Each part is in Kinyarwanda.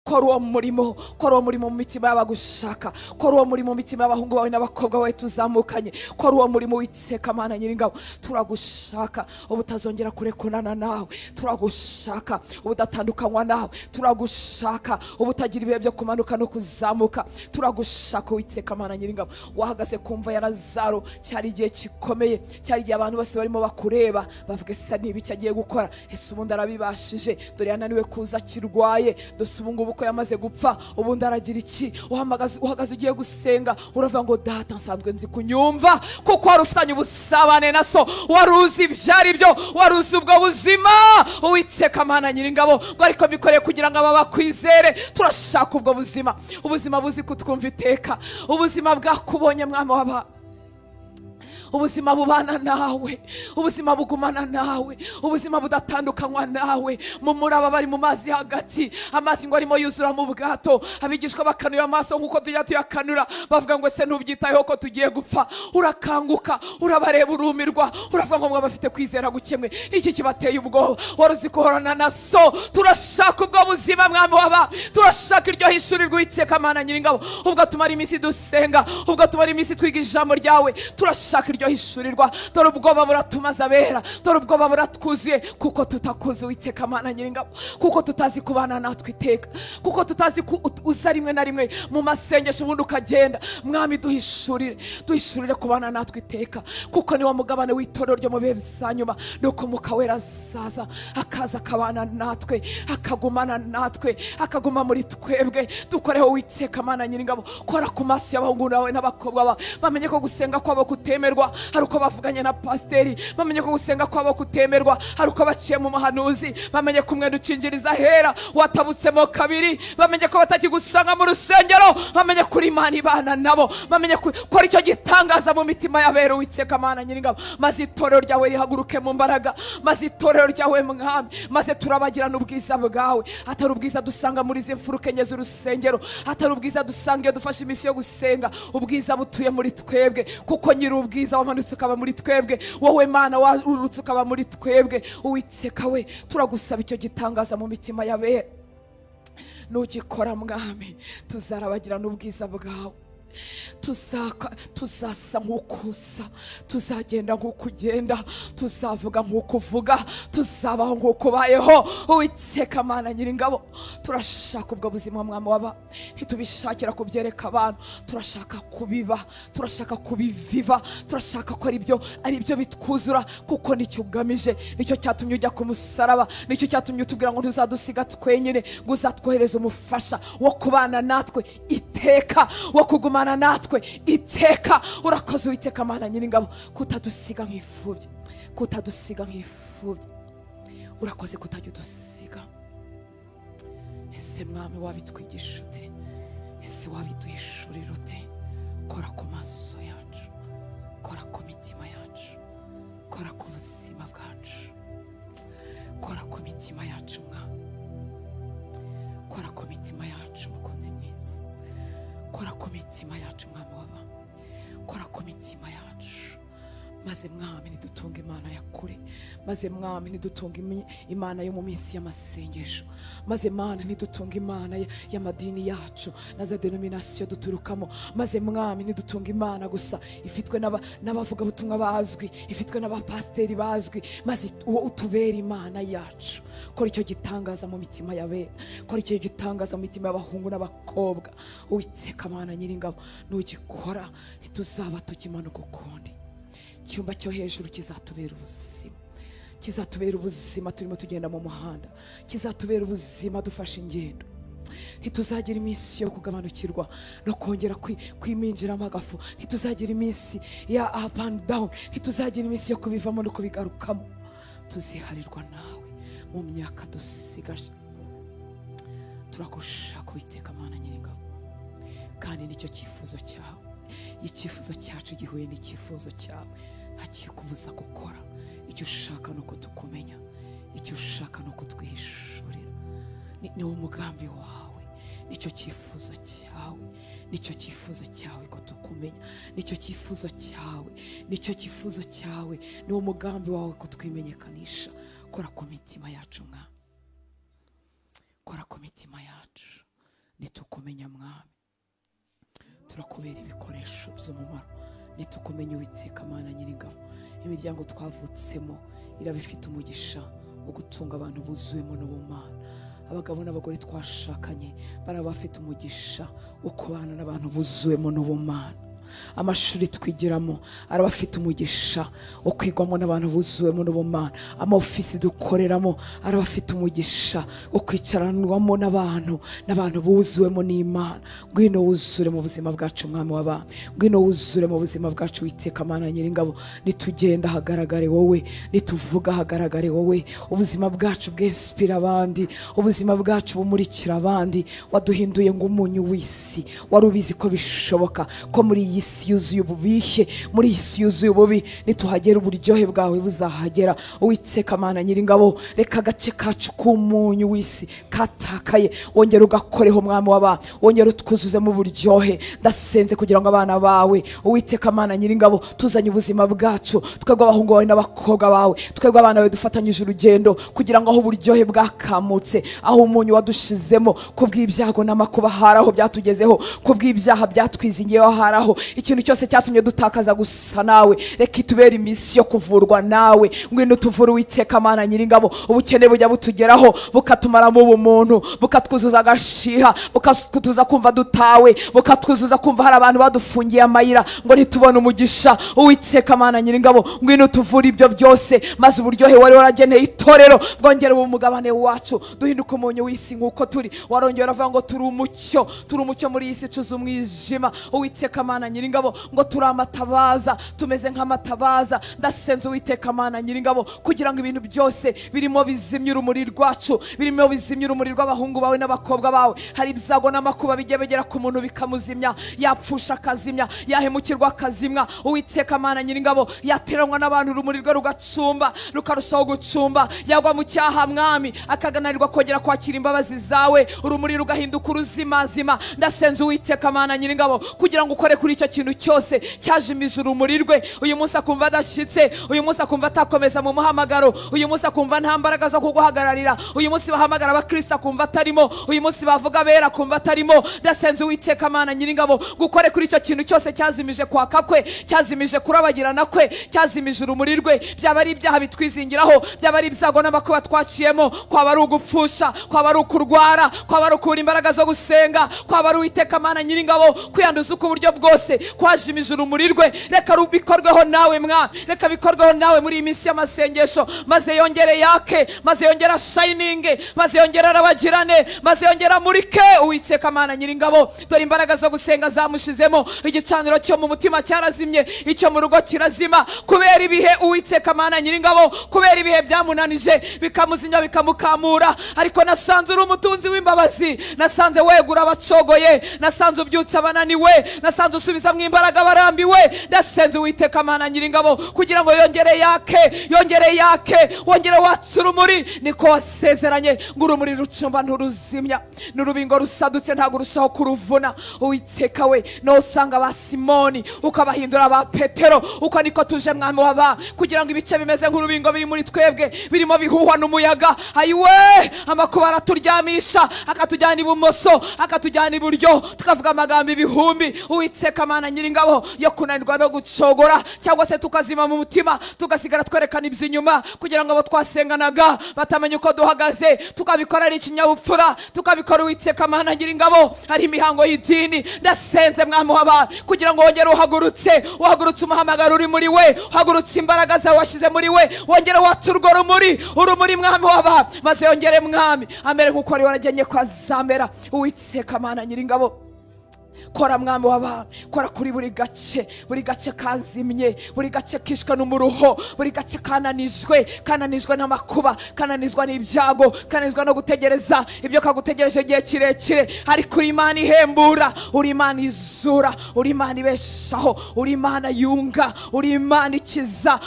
kora uwo murimo mu mitima y'abagushaka, kora uwo murimo mu mitima y'abahungu bawe n'abakobwa bawe tuzamukanye, kora uwo murimo w'Itseka Mana Nyiringabo. Turagushaka ubutazongera kurekunana nawe, turagushaka ubudatandukanywa nawe, turagushaka ubutagira ibihe byo kumanuka no kuzamuka, turagushaka Uwitseka Mana Nyiringabo. Wahagaze kumva ya Lazaro, cyari igihe gikomeye, cyari igihe abantu bose barimo bakureba bavuga ese ni ibiki agiye gukora, ese ubundi arabibashije, dore yananiwe kuza kirwaye, dose ubungubu ko yamaze gupfa, ubundi aragira iki? Uhagaze ugiye gusenga uravuga ngo data nsanzwe nzi kunyumva, kuko wari ufitanye ubusabane na so, wari uzi ibyari byo, wari uzi ubwo buzima. Uwitseka Mana Nyiringabo ngo ariko bikoreye kugira ngo aba bakwizere. Turashaka ubwo buzima, ubuzima buzi kutwumva iteka, ubuzima bwakubonye Mwami w'aba, ubuzima bubana nawe, ubuzima bugumana nawe, ubuzima budatandukanywa nawe. Mu muraba bari mu mazi hagati, amazi ngo arimo yuzura mu bwato, abigishwa bakanuye amaso nkuko tujya tuyakanura, bavuga ngo ese ntubyitayeho ko tugiye gupfa. Urakanguka urabareba urumirwa, uravuga ngo bafite kwizera gukemwe, iki kibateye ubwoba, wari uzi guhorana na so. Turashaka ubwo buzima Mwami w'aba, turashaka iryo hishurirwa Uwitseka Mana Nyiringabo. Ubwo tumara iminsi dusenga, ubwo tumara iminsi twiga ijambo ryawe, turashaka iryo hishurirwa. Dore ubwoba buratumaze abera, dore ubwoba buratwuzuye, kuko tutakuzi Uwitseka Mana Nyiringabo, kuko tutazi kubana natwe iteka, kuko tutazi uza rimwe na rimwe mu masengesho ubundi ukagenda. Mwami duhishurire kubana natwe iteka, kuko niwo mugabane w'itorero ryo mu bihe bizanyuma. Nuko Mwuka Wera azaza akaza akabana natwe, akagumana natwe, akaguma muri twebwe. Dukoreho Uwitseka Mana Nyiringabo, kora ku maso y'abahungu bawe n'abakobwa bawe, bamenye ko gusenga kwabo kutemerwa hari uko bavuganye na pasiteri, bamenye ko gusenga kwabo kutemerwa hari uko baciye mu mahanuzi, bamenye ko umwenda ukingiriza hera watabutsemo kabiri, bamenye ko batakigusanga mu rusengero, bamenye kuri Imana ibana nabo, bamenye kora icyo gitangaza mu mitima y'abera Uwitseka Mana Nyiringabo. Maze itorero ryawe rihaguruke mu mbaraga, maze itorero ryawe Mwami, maze turabagirana ubwiza bwawe. Atari ubwiza dusanga muri izi mfuruka enye z'urusengero, atari ubwiza dusanga iyo dufashe iminsi yo gusenga, ubwiza butuye muri twebwe, kuko nyiri ubwiza wamanutse ukaba muri twebwe, wowe Mana warurutse ukaba muri twebwe. Uwitseka we, turagusaba icyo gitangaza mu mitima y'abera. Nugikora Mwami, tuzarabagirana ubwiza bwawe, tuzasa nk'uko usa, tuzagenda nk'uko ugenda, tuzavuga nk'uko uvuga, tuzabaho nk'uko ubayeho. Uwitseka Mana Nyiringabo, turashaka ubwo buzima Mwami w'aba, ntitubishakira kubyereka abantu, turashaka kubiba, turashaka kubiviva, turashaka ko ari byo bitwuzura, kuko nicyo ugamije, nicyo cyatumye ujya ku musaraba, nicyo cyatumye utubwira ngo ntuzadusiga twenyine, ngo uzatwohereze umufasha wo kubana natwe iteka, wo kugumana natwe iteka. Urakoze Uwitseka Mana Nyiringabo, kutadusiga nk'imfubyi, kutadusiga nk'imfubyi. Urakoze kutajya udusiga. Ese Mwami wabitwigisha ute? Ese wabiduhishurira ute? Kora ku maso yacu, kora ku mitima yacu, kora ku buzima bwacu, kora ku mitima yacu Mwami, kora ku mitima yacu mukunzi mwiza, kora ku mitima yacu Mwami w'aba, kora ku mitima yacu. Maze Mwami nidutunga Imana ya kure, maze Mwami nidutunga Imana yo mu minsi y'amasengesho, maze Mana nidutunga Imana y'amadini yacu na za denomination duturukamo, maze Mwami nidutunga Imana gusa ifitwe n'abavuga butumwa bazwi, ifitwe n'abapasiteri bazwi, maze uwo utubera Imana yacu. Kora icyo gitangaza mu mitima y'abera, kora icyo gitangaza mu mitima y'abahungu n'abakobwa. Uwitseka Mana Nyiringabo, nugikora ntituzaba tukimanuka ukundi. Icyumba cyo hejuru kizatubera ubuzima, kizatubera ubuzima turimo tugenda mu muhanda, kizatubera ubuzima dufashe ingendo. Ntituzagira iminsi yo kugabanukirwa no kongera kwiminjiramo agafu, ntituzagira iminsi ya up and down, ntituzagira iminsi yo kubivamo no kubigarukamo. Tuziharirwa nawe mu myaka dusigaje. Turagushaka Uwitseka Mana Nyiringabo, kandi nicyo cyifuzo cyawe. Icyifuzo cyacu gihuye n'icyifuzo cyawe, ntakikubuza gukora icyo ushaka, nuko tukumenya, icyo ushaka nuko twihishurira. Ni wo mugambi wawe, nicyo cyifuzo cyawe, nicyo cyifuzo cyawe ko tukumenya, nicyo cyifuzo cyawe, nicyo cyifuzo cyawe, ni wo mugambi wawe ko twimenyekanisha. Kora ku mitima yacu Mwami, kora ku mitima yacu, nitukumenya mwami turakubera ibikoresho by'umumaro. Nitukumenya Uwiteka Mana Nyiringabo, imiryango twavutsemo iraba ifite umugisha wo gutunga abantu buzuwemo n'ubumana. Abagabo n'abagore twashakanye baraba bafite umugisha wo kubana n'abantu buzuwemo n'ubumana. Amashuri twigiramo araba afite umugisha wo kwigwamo n'abantu buzuwemo n'ubumana. Amaofisi dukoreramo araba afite umugisha wo kwicaranwamo n'abantu buzuwemo n'Imana. Ngwino wuzure mu buzima bwacu mwami w'abantu, ngwino wuzure mu buzima bwacu Uwiteka Mana Nyiringabo. Nitugenda hagaragare wowe, nituvuga hagaragare wowe. Ubuzima bwacu bw'inspira abandi, ubuzima bwacu bumurikira abandi. Waduhinduye ng'umunyu w'isi, wari ubizi ko bishoboka ko muri iyi si yuzuye ububihe, muri iyi si yuzuye ububi, nituhagera uburyohe bwawe buzahagera. Uwiteka Mana Nyiringabo, reka agace kacu k'umunyu w'isi katakaye wongera ugakoreho mwami w'abantu, wongera utwuzuzemo uburyohe. Ndasenze kugira ngo abana bawe Uwiteka Mana Nyiringabo tuzanye ubuzima bwacu, twebwe abahungu bawe n'abakobwa bawe, twebwe abana bawe dufatanyije urugendo kugira ngo aho uburyohe bwakamutse, aho umunyu wadushizemo kubw'ibyago n'amakuba haraho byatugezeho, kubw'ibyaha byatwizingiyeho haraho, ikintu cyose cyatumye dutakaza gusa nawe, reka itubere iminsi yo kuvurwa nawe. Ngwino tuvure Uwiteka Mana Nyiringabo, ubukene bujya butugeraho bukatumaramo ubumuntu, bukatwuzuza agashiha, bukatwuzuza kumva dutawe, bukatwuzuza kumva hari abantu badufungiye amayira ngo ntitubone umugisha. Uwiteka Mana Nyiringabo, ngwino tuvure ibyo byose, maze uburyohe wari warageneye itorero bwongere umugabane wacu, duhinduke umunyu w'isi nk'uko turi. Warongera avuga ngo turi umucyo muri iyi si icuza umwijima. Uwiteka Mana Nyiringabo, ngo turi amatabaza, tumeze nk'amatabaza. Ndasenze Uwiteka Mana Nyiringabo kugira ngo ibintu byose birimo bizimye urumuri rwacu, birimo bizimye urumuri rw'abahungu bawe n'abakobwa bawe. Hari ibyago n'amakuba bijye bigera ku muntu bikamuzimya, yapfusha akazimya, yahemukirwa akazimya. Uwiteka Mana Nyiringabo, yateranwa n'abantu urumuri rwe rugacumba, rukarushaho gucumba, yagwa mu cyaha mwami akagananirwa kongera kwakira imbabazi zawe, urumuri rugahinduka uruzimazima. Ndasenze Uwiteka Mana Nyiringabo kugira ngo ukore kuri icyo kintu cyose cyajimije urumuri rwe. Uyu munsi akumva adashyitse, uyu munsi akumva atakomeza mu muhamagaro, uyu munsi akumva nta mbaraga zo kuguhagararira, uyu munsi bahamagara abakristo akumva atarimo, uyu munsi bavuga abera akumva atarimo. Ndasenze Uwiteka Mana Nyiringabo gukore kuri icyo kintu cyose cyazimije kwaka kwe, cyazimije kurabagirana kwe, cyazimije urumuri rwe. Byaba ari ibyaha bitwizingiraho, byaba ari ibyago n'amakuba twaciyemo, kwaba ari ugupfusha, kwaba ari ukurwara, kwaba ari ukubura imbaraga zo gusenga, kwaba ari Uwiteka Mana Nyiringabo kwiyanduza uko uburyo bwose kwajimije urumuri rwe, reka bikorweho nawe mwa, reka bikorweho nawe muri iyi minsi y'amasengesho, maze yongere yake, maze yongere ashayininge, maze yongere arabagirane, maze yongere amurike. Uwiteka Mana Nyiringabo, dore imbaraga zo gusenga zamushizemo, igicaniro cyo mu mutima cyarazimye, icyo mu rugo kirazima kubera ibihe. Uwiteka Mana Nyiringabo, kubera ibihe byamunanije bikamuzinya bikamukamura, ariko nasanze uri umutunzi w'imbabazi, nasanze wegura abacogoye, nasanze ubyutsa abananiwe, nasanze usubizamo imbaraga barambiwe. Ndasenze Uwiteka Mana Nyiringabo kugira ngo yongere yake, wongere watse urumuri. Niko wasezeranye ngo urumuri rucumba nturuzimya, n'urubingo rusadutse ntabwo urushaho kuruvuna. Uwiteka we, no usanga ba Simoni ukabahindura ba Petero, uko niko tuje mwami w'aba, kugira ngo ibice bimeze nk'urubingo biri muri twebwe birimo bihuhwa n'umuyaga. Ayiwe, amakuba araturyamisha, akatujyana ibumoso, akatujyana iburyo, tukavuga amagambo ibihumbi. Uwiteka Mana Nyiringabo, yo kunanirwa no gucogora, cyangwa se tukazima mu mutima tugasigara twerekana iby'inyuma, kugira ngo abo twasenganaga batamenya uko duhagaze, tukabikora ari ikinyabupfura, tukabikora Uwiteka Mana Nyiringabo ari imihango y'idini. Ndasenze mwami w'abantu kugira ngo wongere uhagurutse umuhamagaro uri muri we, uhagurutse imbaraga zawe washyize muri we, wongere watse urwo urumuri mwami w'abantu, maze yongere mwami amere nk'uko wari waragennye ko azamera. Uwiteka Mana Nyiringabo, kora mwami w'abantu, kora kuri buri gace kazimye, buri gace kishwe n'umuruho, buri gace kananijwe n'amakuba, kananizwa n'ibyago, kananizwa no gutegereza ibyo kagutegereje igihe kirekire. Ariko uri Imana ihembura, uri Imana izura, uri Imana ibeshaho, uri Imana yunga, uri Imana ukiza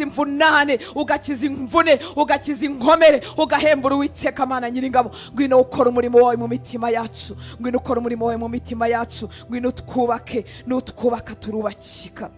imvunane, ugakiza imvune, ugakiza inkomere, ugahembura. Uwiteka Mana Nyiringabo, ngwino ukora umurimo wawe mu mitima yacu, ngwino ukora umurimo wawe mu mitima yacu, ngwino twubake, nutwubaka turubakika.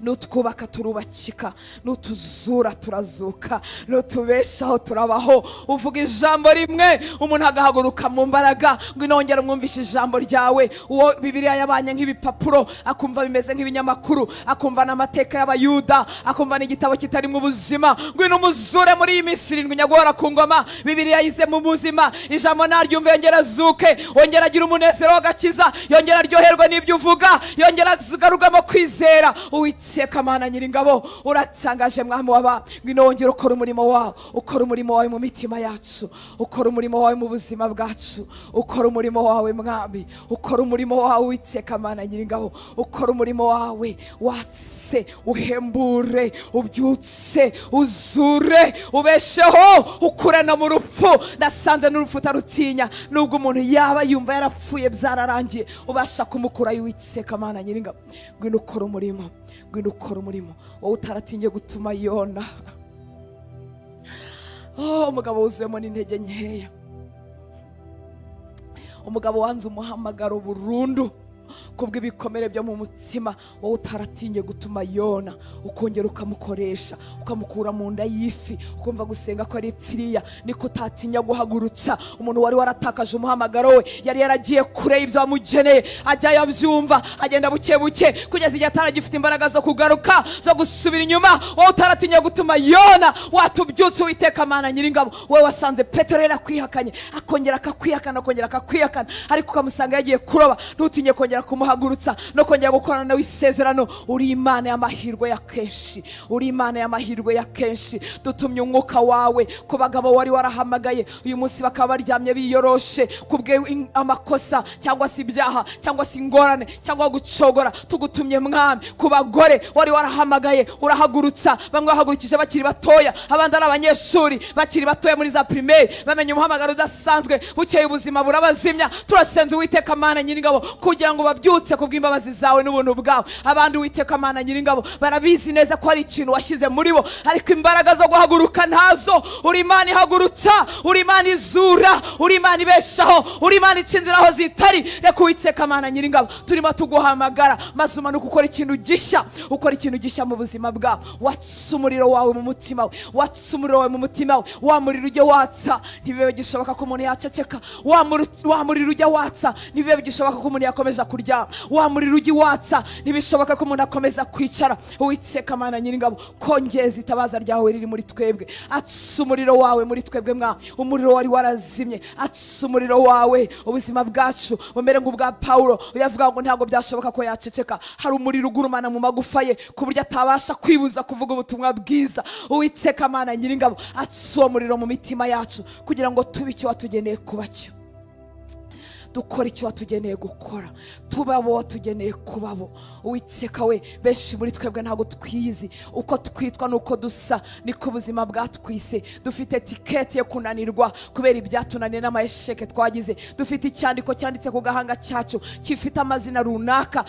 nutwubaka turubakika, nutuzura turazuka, nutubeshaho turabaho. uvuga ijambo rimwe umuntu agahaguruka mu mbaraga ngo inongera umwumvishe ijambo ryawe. uwo Bibiliya yabanye nk'ibipapuro akumva bimeze nk'ibinyamakuru, akumva n'amateka y'abayuda, akumva n'igitabo kitarimo ubuzima. ngwino umuzure muri iyi minsi 7 nyagora ku ngoma. Bibiliya yize mu buzima, ijambo naryumve yongera azuke, yongera agira umunezero w'agakiza, yongera aryoherwa n'ibyo uvuga, yongera agarugamo kwizera. Uwiteka Mana Nyiringabo, uratsangaje mwami w'aba. ngwino wongera ukora umurimo wawe, ukora umurimo wawe mu mitima yacu, ukora umurimo wawe mu buzima bwacu, ukora umurimo wawe mwami, ukora umurimo wawe Uwiteka Mana Nyiringabo, ukora umurimo wawe. watse uhembure, ubyutse, uzure, ubesheho, ukurana mu rupfu. Nasanze n'urupfu utarutinya, nubwo umuntu yaba yumva yarapfuye byararangiye, ubasha kumukura Uwiteka Mana Nyiringabo. ngwino ukora umurimo, ngwino ukora umurimo wowe utaratinye gutuma Yona, umugabo wuzuyemo n'intege nkeya, umugabo wanze umuhamagaro burundu kubw'ibikomere byo mu mutima, wowe utaratinye gutuma Yona, ukongera ukamukoresha, ukamukura mu nda y'ifi, ukumva gusenga ko ari ipfiriya. niko utatinya guhagurutsa umuntu wari waratakaje umuhamagaro we, yari yaragiye kure y'ibyo wamugeneye, ajya yabyumva, agenda buke buke kugeza igihe ataragifite imbaraga zo kugaruka, zo gusubira inyuma. wowe utaratinya gutuma Yona, watubyutse Uwiteka Mana Nyiringabo. wowe wasanze Petero yarakwihakanye, akongera akakwihakana, akongera akakwihakana, ariko ukamusanga yagiye kuroba, ntutinye kongera kumuhagurutsa no kongera gukorana nawe isezerano. uri Imana y'amahirwe ya kenshi, uri Imana y'amahirwe ya kenshi. dutumye umwuka wawe ku bagabo wari warahamagaye, uyu munsi bakaba baryamye biyoroshe kubwe amakosa cyangwa se ibyaha cyangwa se ingorane cyangwa gucogora. tugutumye mwami ku bagore wari warahamagaye, urahagurutsa. bamwe bahagurukije bakiri batoya, abandi ari abanyeshuri bakiri batoya muri za primaire, bamenye umuhamagaro udasanzwe, bukeye ubuzima burabazimya. turasenze Uwiteka Mana Nyiringabo kugira ngo babyutse kubw'imbabazi zawe n'ubuntu bwawe. abandi Uwiteka Mana Nyiringabo barabizi neza ko ari ikintu washyize muri bo, ariko imbaraga zo guhaguruka ntazo. uri Imana ihagurutsa, uri Imana izura, uri Imana ibeshaho, uri Imana ica inzira aho zitari. reka Uwiteka Mana Nyiringabo, turimo tuguhamagara maze umanuka ukora ikintu gishya, ukora ikintu gishya mu buzima bwawe. watsa umuriro wawe mu mutima we, watsa umuriro wawe mu mutima we. wa muriro ujye watsa, ntibibe gishoboka ko umuntu yaceceka. wa muriro ujye watsa, ntibibe gishoboka ko umuntu yakomeza kuryama. wa muriro ujye watsa, ntibishoboka ko umuntu akomeza kwicara. Uwiteka Mana Nyiringabo, kongeza itabaza ryawe riri muri twebwe. atsa umuriro wawe muri twebwe mwami, umuriro wari warazimye. atsa umuriro wawe, ubuzima bwacu bumere nk'ubwa Pawulo uyavuga ngo ntabwo byashoboka ko yaceceka. hari umuriro ugurumana mu magufa ye ku buryo atabasha kwibuza kuvuga ubutumwa bwiza. Uwiteka Mana Nyiringabo, atsa uwo muriro mu mitima yacu kugira ngo tube icyo watugeneye kuba cyo, dukora icyo watugeneye gukora, tubabo watugeneye kubabo. Uwiteka we, benshi muri twebwe ntabwo twiyizi, uko twitwa nuko dusa niko ubuzima bwatwise. dufite tiketi yo kunanirwa kubera ibyatunaniye n'amahesheke twagize. dufite icyandiko cyanditse ku gahanga cyacu gifite amazina runaka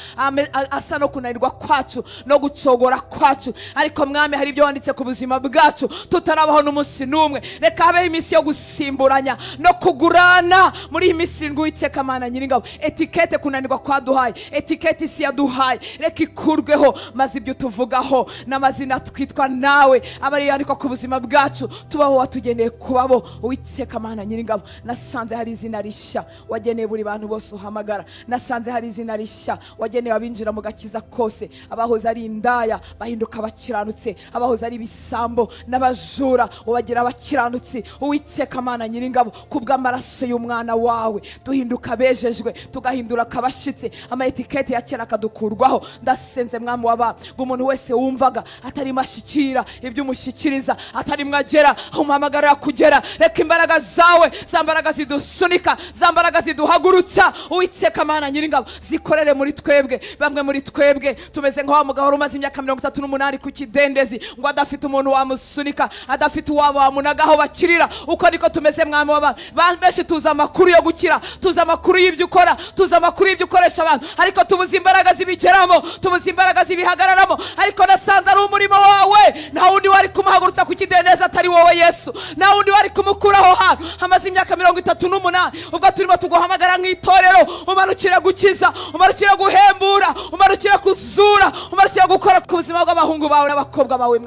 asa no kunanirwa kwacu no gucogora kwacu, ariko mwami hari ibyo wanditse ku buzima bwacu tutarabaho n'umunsi n'umwe. reka habeho iminsi yo gusimburanya no kugurana muri iyi minsi. Uwiteka Mana Nyiringabo, etikete kunanirwa kwaduhaye, etikete isi yaduhaye, reka ikurweho, maze ibyo tuvugaho n'amazina twitwa nawe aba ari yandikwa ku buzima bwacu, tubaho watugeneye kubabo. Uwiteka Mana Nyiringabo, nasanze hari izina rishya wageneye buri bantu bose uhamagara. nasanze hari izina rishya wageneye abinjira mu gakiza kose, abahoze ari indaya bahinduka abakiranutse, abahoze ari ibisambo n'abajura ubagira abakiranutsi. Uwiteka Mana Nyiringabo, kubw'amaraso y'umwana wawe duhinduka bejejwe, tugahindura kabashitse, ama etikete ya kera kadukurwaho. ndasenze mwami w'aba ngo umuntu wese wumvaga atari mashikira ibyo umushyikiriza, atari mwagera umuhamagara kugera, reka imbaraga zawe, za mbaraga zidusunika, za mbaraga ziduhagurutsa Uwiteka Mana Nyiringabo, zikorere muri twebwe. bamwe muri twebwe tumeze nka wa mugabo umaze imyaka 38 ku kidendezi, ngo adafite umuntu wamusunika, adafite uwabo wamunagaho bakirira. uko niko tumeze mwami w'aba benshi, tuza amakuru yo gukira, tuzi amakuru y'ibyo ukora, tuzi amakuru y'ibyo ukoresha abantu, ariko tubuze imbaraga zibigeramo, tubuze imbaraga zibihagararamo. Ariko nasanze ari umurimo wawe, nta wundi wari kumuhagurutsa ku kidendezi atari wowe Yesu, nta wundi wari kumukuraho hantu hamaze imyaka 38. Ubwo turimo tuguhamagara nk'itorero, umanukira gukiza, umanukira guhembura, umanukira kuzura, umanukira gukora ku buzima bw'abahungu bawe n'abakobwa bawe.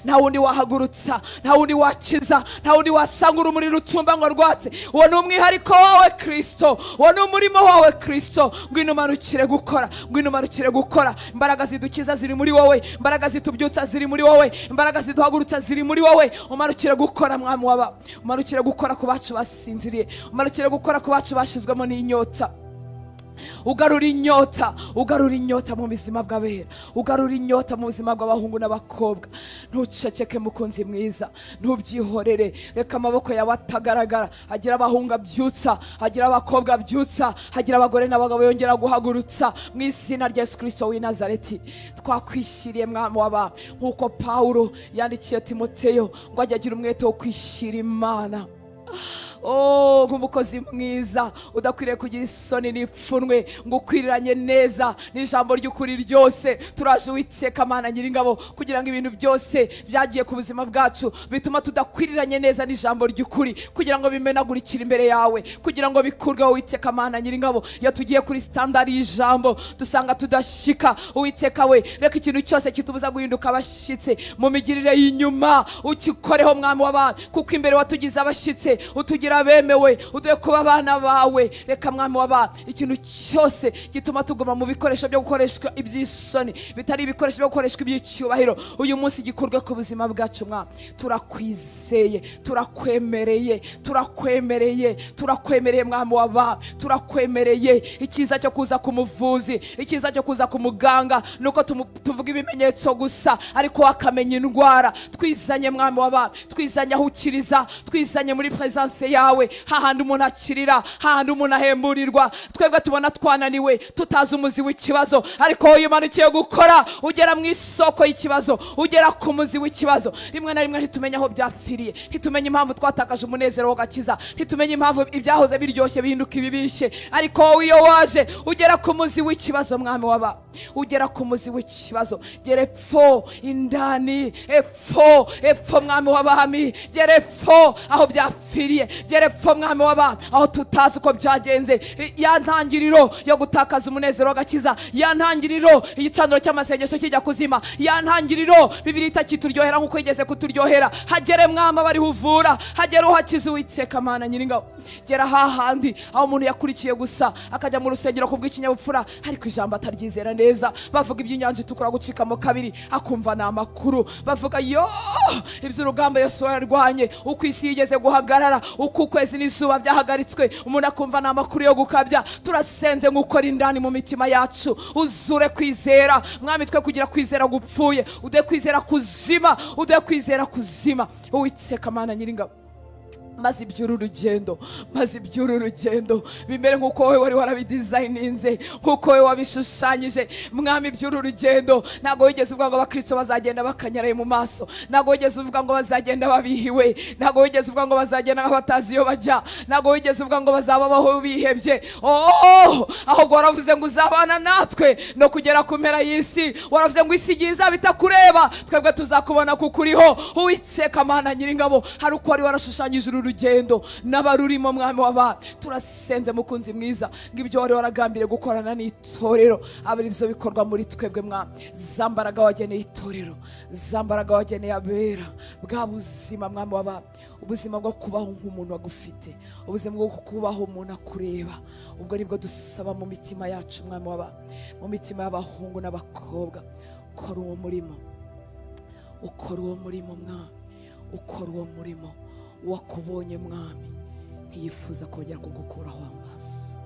Nta wundi wahagurutsa, nta wundi wakiza, nta wundi wasanga urumuri rucumba ngo rwatse. Uwo ni umwihariko wawe Kristo, uwo ni umurimo wawe Kristo. Ngwino umanukire gukora, ngwino umanukire gukora. Imbaraga zidukiza ziri muri wowe, imbaraga zitubyutsa ziri muri wowe, imbaraga ziduhagurutsa ziri muri wowe. Umanukire gukora mwami waba, umanukire gukora ku bacu basinziriye, umanukire gukora ku bacu bashizwemo n'inyota. Ugarura inyota, ugarura inyota mu buzima bw'abera, ugarura inyota mu buzima bw'abahungu n'abakobwa. Ntuceceke mukunzi mwiza, ntubyihorere, reka amaboko yawe atagaragara. Hagira abahungu byutsa, hagira abakobwa byutsa, hagira abagore n'abagabo yongera guhagurutsa mu izina rya Yesu Kristo w'i Nazareti. Twakwishiriye mwami w'aba, nkuko Paulo yandikiye Timoteyo ngo ajye agira umwete wo kwishira Imana. Oh, nk'umukozi mwiza udakwiriye kugira isoni n'ipfunwe, ngo ukwiriranye neza n'ijambo ry'ukuri ryose. Turaje Uwiteka Mana Nyiringabo kugira ngo ibintu byose byagiye ku buzima bwacu bituma tudakwiriranye neza n'ijambo ry'ukuri, kugira ngo bimenagurikire imbere yawe, kugira ngo bikurweho Uwiteka Mana Nyiringabo. Iyo tugiye kuri standard y'ijambo dusanga tudashika, Uwiteka we, reka ikintu cyose kitubuza guhinduka abashitse mu migirire y'inyuma ukikoreho mwami w'abantu, kuko imbere watugize abashitse, utugira bemewe, uduye kuba abana bawe. Reka mwami w'abantu ikintu cyose gituma tuguma mu bikoresho byo gukoreshwa iby'isoni, bitari ibikoresho byo gukoreshwa iby'icyubahiro, uyu munsi gikorwe ku buzima bwacu mwami. Turakwizeye, turakwemereye, turakwemereye, turakwemereye mwami w'abantu, turakwemereye. Ikiza cyo kuza ku muvuzi, ikiza cyo kuza ku muganga nuko tuvuga ibimenyetso gusa, ariko wakamenya indwara. Twizanye mwami w'abantu, twizanye aho ukiriza, twizanye muri presence yawe, hahandi umuntu akirira, hahandi umuntu ahemburirwa. Twebwe tubona twananiwe, tutazi umuzi w'ikibazo, ariko wowe umanukiye gukora, ugera mu isoko y'ikibazo, ugera ku muzi w'ikibazo. Rimwe na rimwe ntitumenya aho byapfiriye, ntitumenya impamvu twatakaje umunezero w'agakiza, ntitumenya impamvu ibyahoze biryoshye bihinduka ibibishe, ariko wowe iyo waje ugera ku muzi w'ikibazo mwami w'aba, ugera ku muzi w'ikibazo. Gere epfo indani, epfo mwami w'abami, gere epfo aho byapfiriye, gere epfo mwami w'abantu aho tutazi uko byagenze. Ya ntangiriro yo gutakaza umunezero w'agakiza, ya ntangiriro igicaniro cy'amasengesho kijya kuzima, ya ntangiriro Bibiri itakituryohera nk'uko yigeze kuturyohera. Hagere mwami abari huvura, hagere uhakiza Uwiteka Mana Nyiringabo. Gera hahandi aho umuntu yakurikiye gusa akajya mu rusengero kubw'ikinyabupfura, ariko ijambo ataryizera neza. Bavuga iby'inyanja itukura gucikamo kabiri, akumva ni amakuru. Bavuga yo iby'urugamba Yesu yarwanye, uko isi yigeze guhagarara, uko ukwezi n'izuba byahagaritswe, umuntu akumva ni amakuru yo gukabya. Turasenze ngukora indani mu mitima yacu, uzure kwizera mwami, twe kugira kwizera gupfuye, ude kwizera kuzima, ude kwizera kuzima. Uwiteka Mana Nyiringabo, maze iby'uru rugendo, maze iby'uru rugendo bimere nk'uko wowe wari warabidesigninze, nk'uko wowe wabishushanyije mwami. Iby'uru rugendo ntabwo wigeze uvuga ngo abakristo bazagenda bakanyaraye mu maso, ntabwo wigeze uvuga ngo bazagenda babihiwe, ntabwo wigeze uvuga ngo bazagenda nk'abatazi iyo bajya, ntabwo wigeze uvuga ngo bazababaho bihebye. Ahubwo waravuze ngo uzabana natwe no kugera ku mpera y'isi. Waravuze ngo isi igiye izaba itakureba, twebwe tuzakubona kuko uriho. Uwiteka Mana Nyiringabo, hari uko wari warashushanyije uru rugendo n'abarurimo mwami w'abantu. Turasenze mukunzi mwiza ngo ibyo wari waragambiriye gukorana n'itorero abe ari byo bikorwa muri twebwe mwami. Za mbaraga wageneye itorero, za mbaraga wageneye abera, bwa buzima mwami w'abantu, ubuzima bwo kubaho nk'umuntu wagufite, ubuzima bwo kubaho umuntu akureba. Ubwo nibwo dusaba mu mitima yacu mwami w'abantu, mu mitima y'abahungu n'abakobwa. Ukora uwo murimo, ukora uwo murimo mwami, ukora uwo murimo. Uwakubonye mwami ntiyifuza kongera kugukuraho amaso.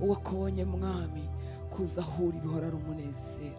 Uwakubonye mwami kuza ahura ibihora ari umunezero.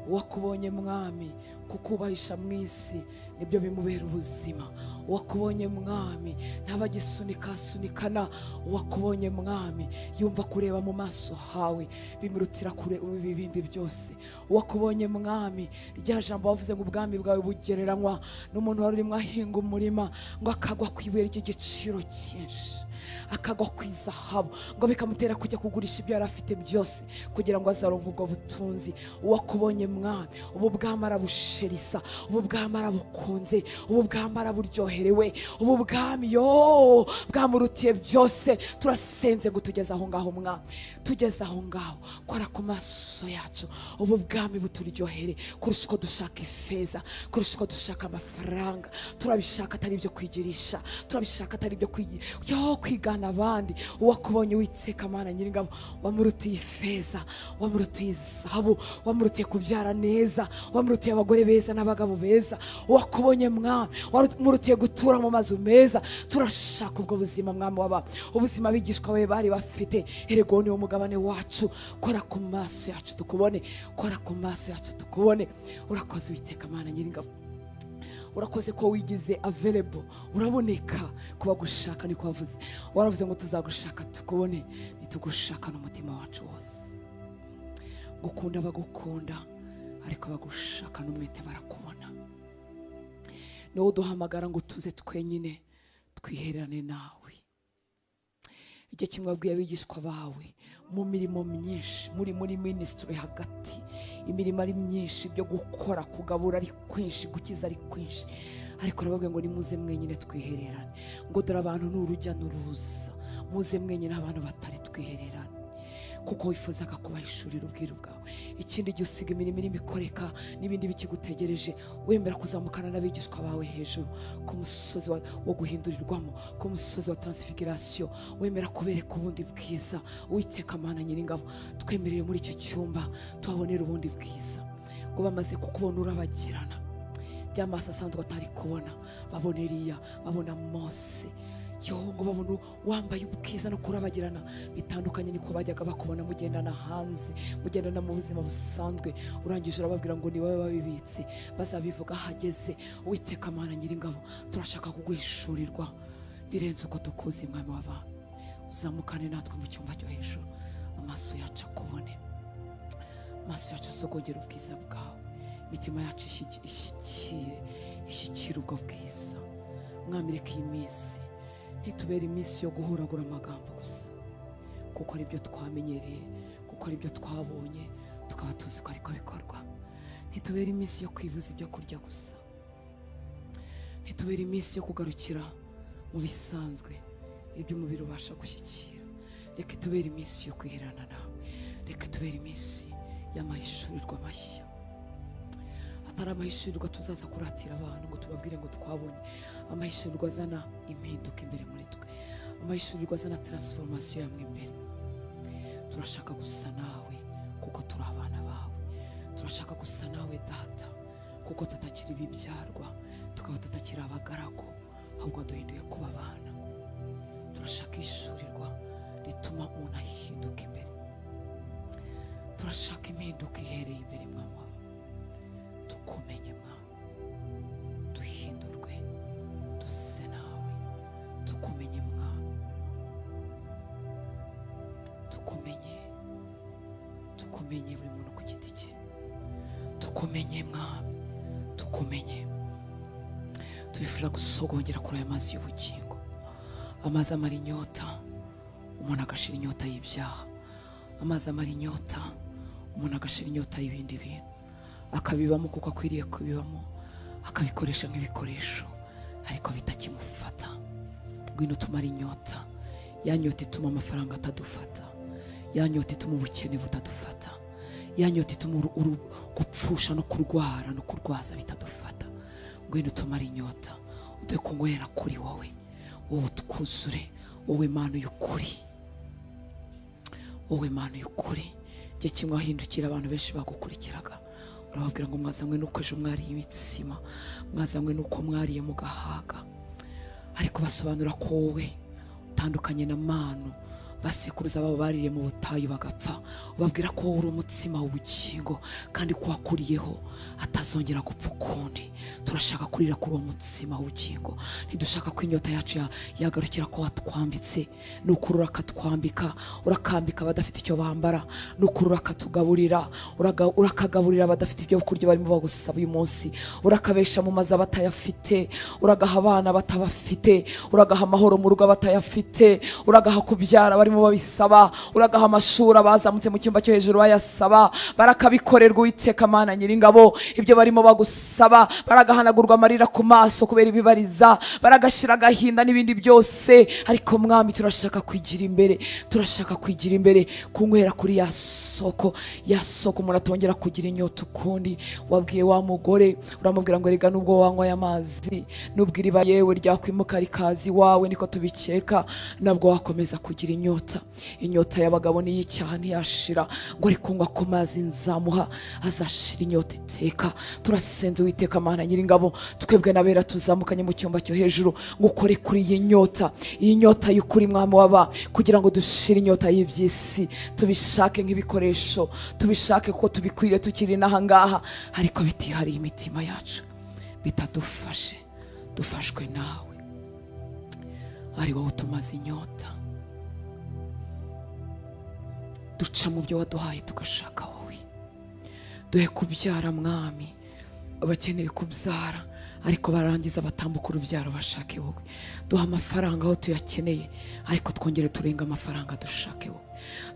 uwakubonye mwami kukubahisha mu isi nibyo bimubera ubuzima. uwakubonye mwami ntabagisunikasunikana. uwakubonye mwami yumva kureba mu maso hawe bimurutira kure ibindi byose. uwakubonye mwami rya jambo wavuze ngo ubwami bwawe bugereranywa n'umuntu wari urimo ahinga umurima ngo akagwa ku ibuye ry'igiciro cyinshi, akagwa ku izahabu, ngo bikamutera kujya kugurisha ibyo yari afite byose kugira ngo azaronke ubwo butunzi. uwakubonye mwami ubu bwami arabusherisa, ubu bwami arabukunze, ubu bwami araburyoherewe, ubu bwami yo bwamurutiye byose. turasenze ngo tugeze aho ngaho mwami, tugeze aho ngaho, kora ku maso yacu ubu bwami buturyohere kurusha uko dushaka ifeza, kurusha uko dushaka amafaranga. turabishaka atari ibyo kwigirisha, turabishaka atari ibyo kwigana abandi. uwakubonye Uwiteka Mana Nyiringabo wamurutiye ifeza, wamurutiye izahabu, wamurutiye kubyara neza, wamurutiye abagore beza n'abagabo beza. uwakubonye mwami wamurutiye gutura mu mazu meza. turashaka ubwo buzima mwami w'abantu, ubuzima abigishwa bawe bari bafite. erego ni wo mugabane wacu. kora ku maso yacu tukubone, kora ku maso yacu tukubone. urakoze Uwiteka Mana Nyiringabo, urakoze ko wigize available, uraboneka kuba gushaka. niko wavuze, waravuze ngo tuzagushaka tukubone, nitugushaka n'umutima wacu wose. gukunda bagukunda, ariko bagushaka n'umwete barakubona. niwo duhamagara ngo tuze twenyine twihererane nawe. igihe kimwe wabwiye abigishwa bawe mu mirimo myinshi, muri ministry hagati, imirimo ari myinshi, byo gukora, kugabura ari kwinshi, gukiza ari kwinshi, ariko urababwiye ngo nimuze mwenyine twihererane. ngo dore abantu ni urujya n'uruza, muze mwenyine abantu batari twihererane, kuko wifuzaga kubahishurira ubwiru bwawe. ikindi gihe usiga imirimo irimo ikoreka n'ibindi bikigutegereje, wemera kuzamukana n'abigishwa bawe hejuru ku musozi wo guhindurirwamo, ku musozi wa transfiguration, wemera kubereka ubundi bwiza. Uwiteka Mana Nyiringabo, twemerere muri icyo cyumba tuhabonera ubundi bwiza. ngo bamaze kukubona urabagirana, by'amaso asanzwe atari kubona, babona Eliya, babona Mose, ngo babona wambaye ubwiza no kurabagirana bitandukanye niko bajyaga bakubona mugendana hanze, mugendana mu buzima busanzwe. urangije urababwira ngo ni wowe babibitse, bazabivuga hageze. Uwiteka Mana Nyiringabo, turashaka kuguhishurirwa birenze uko tukuzi mwami w'abantu. uzamukane natwe mu cyumba cyo hejuru, amaso yacu akubone, amaso yacu asogongera ubwiza bwawe, imitima yacu ishyikira ubwo bwiza. mwami reka iyi minsi ntitubere iminsi yo guhuragura amagambo gusa, kuko ari byo twamenyereye, kuko ari byo twabonye tukaba tuzi ko ariko bikorwa. ntitubere iminsi yo kwibuza ibyo kurya gusa, ntitubere iminsi yo kugarukira mu bisanzwe ibyo umubiri ubasha gushyikira. reka itubere iminsi yo kwiherana nawe, reka itubere iminsi y'amahishurirwa mashya, atari amahishurirwa tuzaza kuratira abantu ngo tubabwire ngo twabonye. amahishurirwa azana impinduka imbere muri twe, amahishurirwa azana transformation yamwe imbere. turashaka gusa nawe kuko turi abana bawe, turashaka gusa nawe Data kuko tutakiri ibibyarwa, tukaba tutakiri abagaragu, ahubwo duhinduye kuba abana. turashaka ishurirwa rituma umuntu ahinduka imbere, turashaka impinduka ihereye imbere mwami, tukumenye mwami, duhindurwe duse nawe, tukumenye mwami, tukumenye buri muntu ku giti cye, tukumenye mwami, tukumenye. turifuza gusogongera kuri aya mazi y'ubugingo, amazi amara inyota, umuntu agashira inyota y'ibyaha, amazi amara inyota, umuntu agashira inyota y'ibindi bintu, akabibamo kuko akwiriye kubibamo, akabikoresha nk'ibikoresho ariko bitakimufata. ngwino tumara inyota, ya nyota ituma amafaranga atadufata, ya nyota ituma ubukene butadufata, ya nyota ituma gupfusha no kurwara no kurwaza bitadufata. ngwino tumara inyota, uduhe kunywera kuri wowe, wowe twuzure, wowe Mana y'ukuri, wowe Mana y'ukuri. igihe kimwe wahindukira abantu benshi bagukurikiraga, urababwira ngo mwazanywe nuko ejo mwariye imitsima, mwazanywe nuko mwariye mugahaga, ariko basobanura ko wowe utandukanye na manu, basekuruza babo baririye mu butayu bagapfa, ubabwira ko uri umutsima w'ubugingo kandi ko wakuriyeho atazongera gupfa ukundi. Turashaka kurira kuri uwo mutsima w'ubugingo, ntidushaka ko inyota yacu yagarukira ko watwambitse. Nukuri urakatwambika, urakambika abadafite icyo bambara, nukuri urakatugaburira, urakagaburira abadafite ibyo kurya barimo bagusaba uyu munsi, urakabesha mu mazu abatayafite, uragaha abana batabafite, uragaha amahoro mu rugo abatayafite, uragaha kubyara barimo babisaba, uragaha amashuri abazamutse mu cyumba cyo hejuru bayasaba, barakabikorerwa Uwiteka Mana Nyiringabo. Ibyo barimo bagusaba, baragahanagurwa amarira ku maso kubera ibibariza, baragashira agahinda n'ibindi byose. Ariko Mwami, turashaka kwigira imbere, turashaka kwigira imbere, kunywera kuri ya soko umuntu atongera kugira inyota ukundi. Wabwiye wa mugore, uramubwira ngo rega nubwo wanywa aya mazi, nubwo iriba yewe ryakwimuka rikazi wawe, niko tubikeka, nabwo wakomeza kugira inyota. Inyota y'abagabo ni y'icyaha ntiyashira, ngo ari kunywa ku mazi nzamuha azashira inyota iteka. Turasenze Uwiteka Mana Nyiringabo, twebwe nabera tuzamukanye mu cyumba cyo hejuru, ngo ukore kuri iyi nyota, iyi nyota y'ukuri Mwami waba, kugira ngo dushire inyota y'iby'isi, tubishake nk'ibikoresho, tubishake ko tubikwiriye tukiri n'aha ngaha, ariko bitihariye imitima yacu, bitadufashe. Dufashwe nawe, ari wowe utumaze inyota. Duca mu byo waduhaye tugashaka wowe. Duhe kubyara Mwami, abakeneye kubyara ariko barangiza batambuka urubyaro bashake wowe. Duha amafaranga aho tuyakeneye, ariko twongere turenga amafaranga dushake wowe.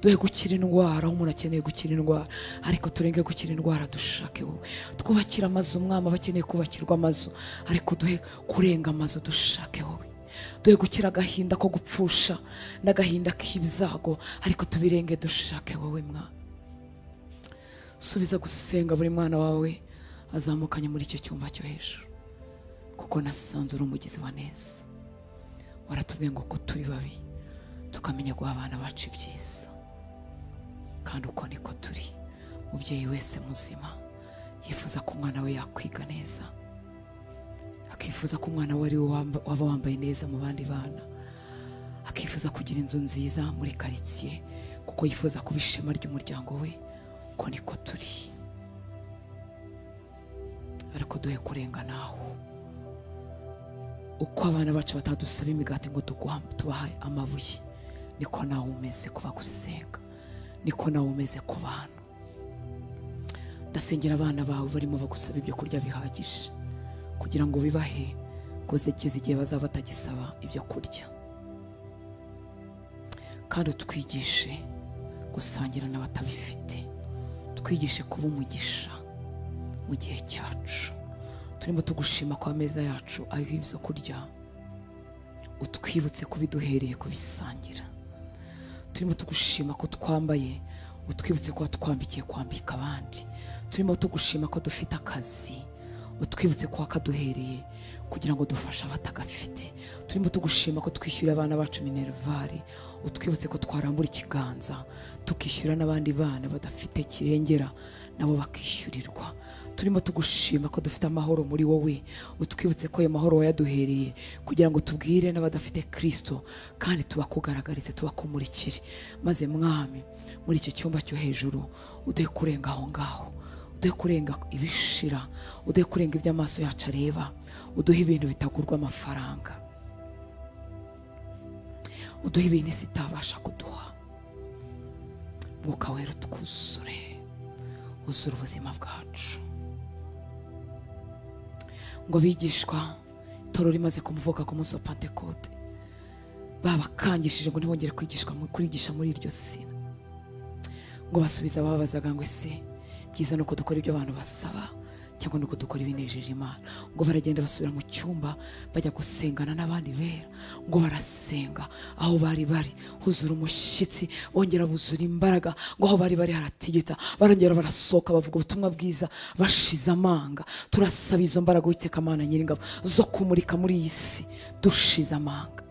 Duhe gukira indwara aho umuntu akeneye gukira indwara, ariko turenge gukira indwara dushake wowe. Twubakira amazu Mwami abakeneye kubakirwa amazu, ariko duhe kurenga amazu dushake wowe. Duhe gukira agahinda ko gupfusha n'agahinda k'ibyago, ariko tubirenge dushake wowe Mwami. Subiza gusenga buri mwana wawe azamukanye muri icyo cyumba cyo hejuru, kuko nasanze uri umugizi wa neza. Waratubwiye ngo ko turi babi tukamenya guha abana bacu ibyiza, kandi uko niko turi. Umubyeyi wese muzima yifuza ko umwana we yakwiga neza, akifuza ko umwana we ari we waba wambaye neza mu bandi bana, akifuza kugira inzu nziza muri karitsiye, kuko yifuza kuba ishema ry'umuryango we. Uko niko turi, ariko duhe kurenga naho. Uko abana bacu batadusaba imigati ngo tubahe amabuye, niko nawe umeze kuba gusenga, niko nawe umeze ku bantu. Ndasengera abana bawe barimo bagusaba ibyo kurya bihagije, kugira ngo bibahe kugeza igihe bazaba batagisaba ibyo kurya. Kandi utwigishe gusangira n'abatabifite, twigishe kuba umugisha mu gihe cyacu. Turimo tugushima ko ameza yacu ariho ibyo kurya, utwibutse kubiduhereye kubisangira. Turimo tugushima ko twambaye, utwibutse ko watwambikiye kwambika abandi. Turimo tugushima ko dufite akazi, utwibutse ko wakaduhereye kugira ngo dufashe abatagafite. Turimo tugushima ko twishyura abana bacu minervari, utwibutse ko twarambura ikiganza tukishyura n'abandi bana badafite kirengera nabo bakishyurirwa. Turimo tugushima ko dufite amahoro muri wowe, utwibutse ko ayo mahoro wayaduhereye kugira ngo tubwire n'abadafite Kristo, kandi tubakugaragarize, tubakumurikire. Maze Mwami, muri icyo cyumba cyo hejuru uduhe kurenga aho ngaho, uduhe kurenga ibishira, uduhe kurenga ibyo amaso yacu areba, uduhe ibintu bitagurwa amafaranga, uduhe ibintu isi itabasha kuduha. Mwuka wera twuzure, uzura ubuzima bwacu. Ngo bigishwa itoro rimaze kumuvuka ku munsi wa Pentekote, babakangishije ngo ntibongere kurigisha muri iryo sina. Ngo basubiza bababazaga ngo ese byiza nuko dukora ibyo abantu basaba cyangwa nuko dukora ibinejeje Imana? Ngo baragenda basubira mu cyumba bajya gusengana n'abandi bera. Ngo barasenga aho bari huzura umushyitsi, bongera buzura imbaraga. Ngo aho bari haratigita, barongera barasohoka bavuga ubutumwa bwiza bashize amanga. Turasaba izo mbaraga Uwiteka Mana Nyiringabo zo kumurika muri iyi si dushize amanga.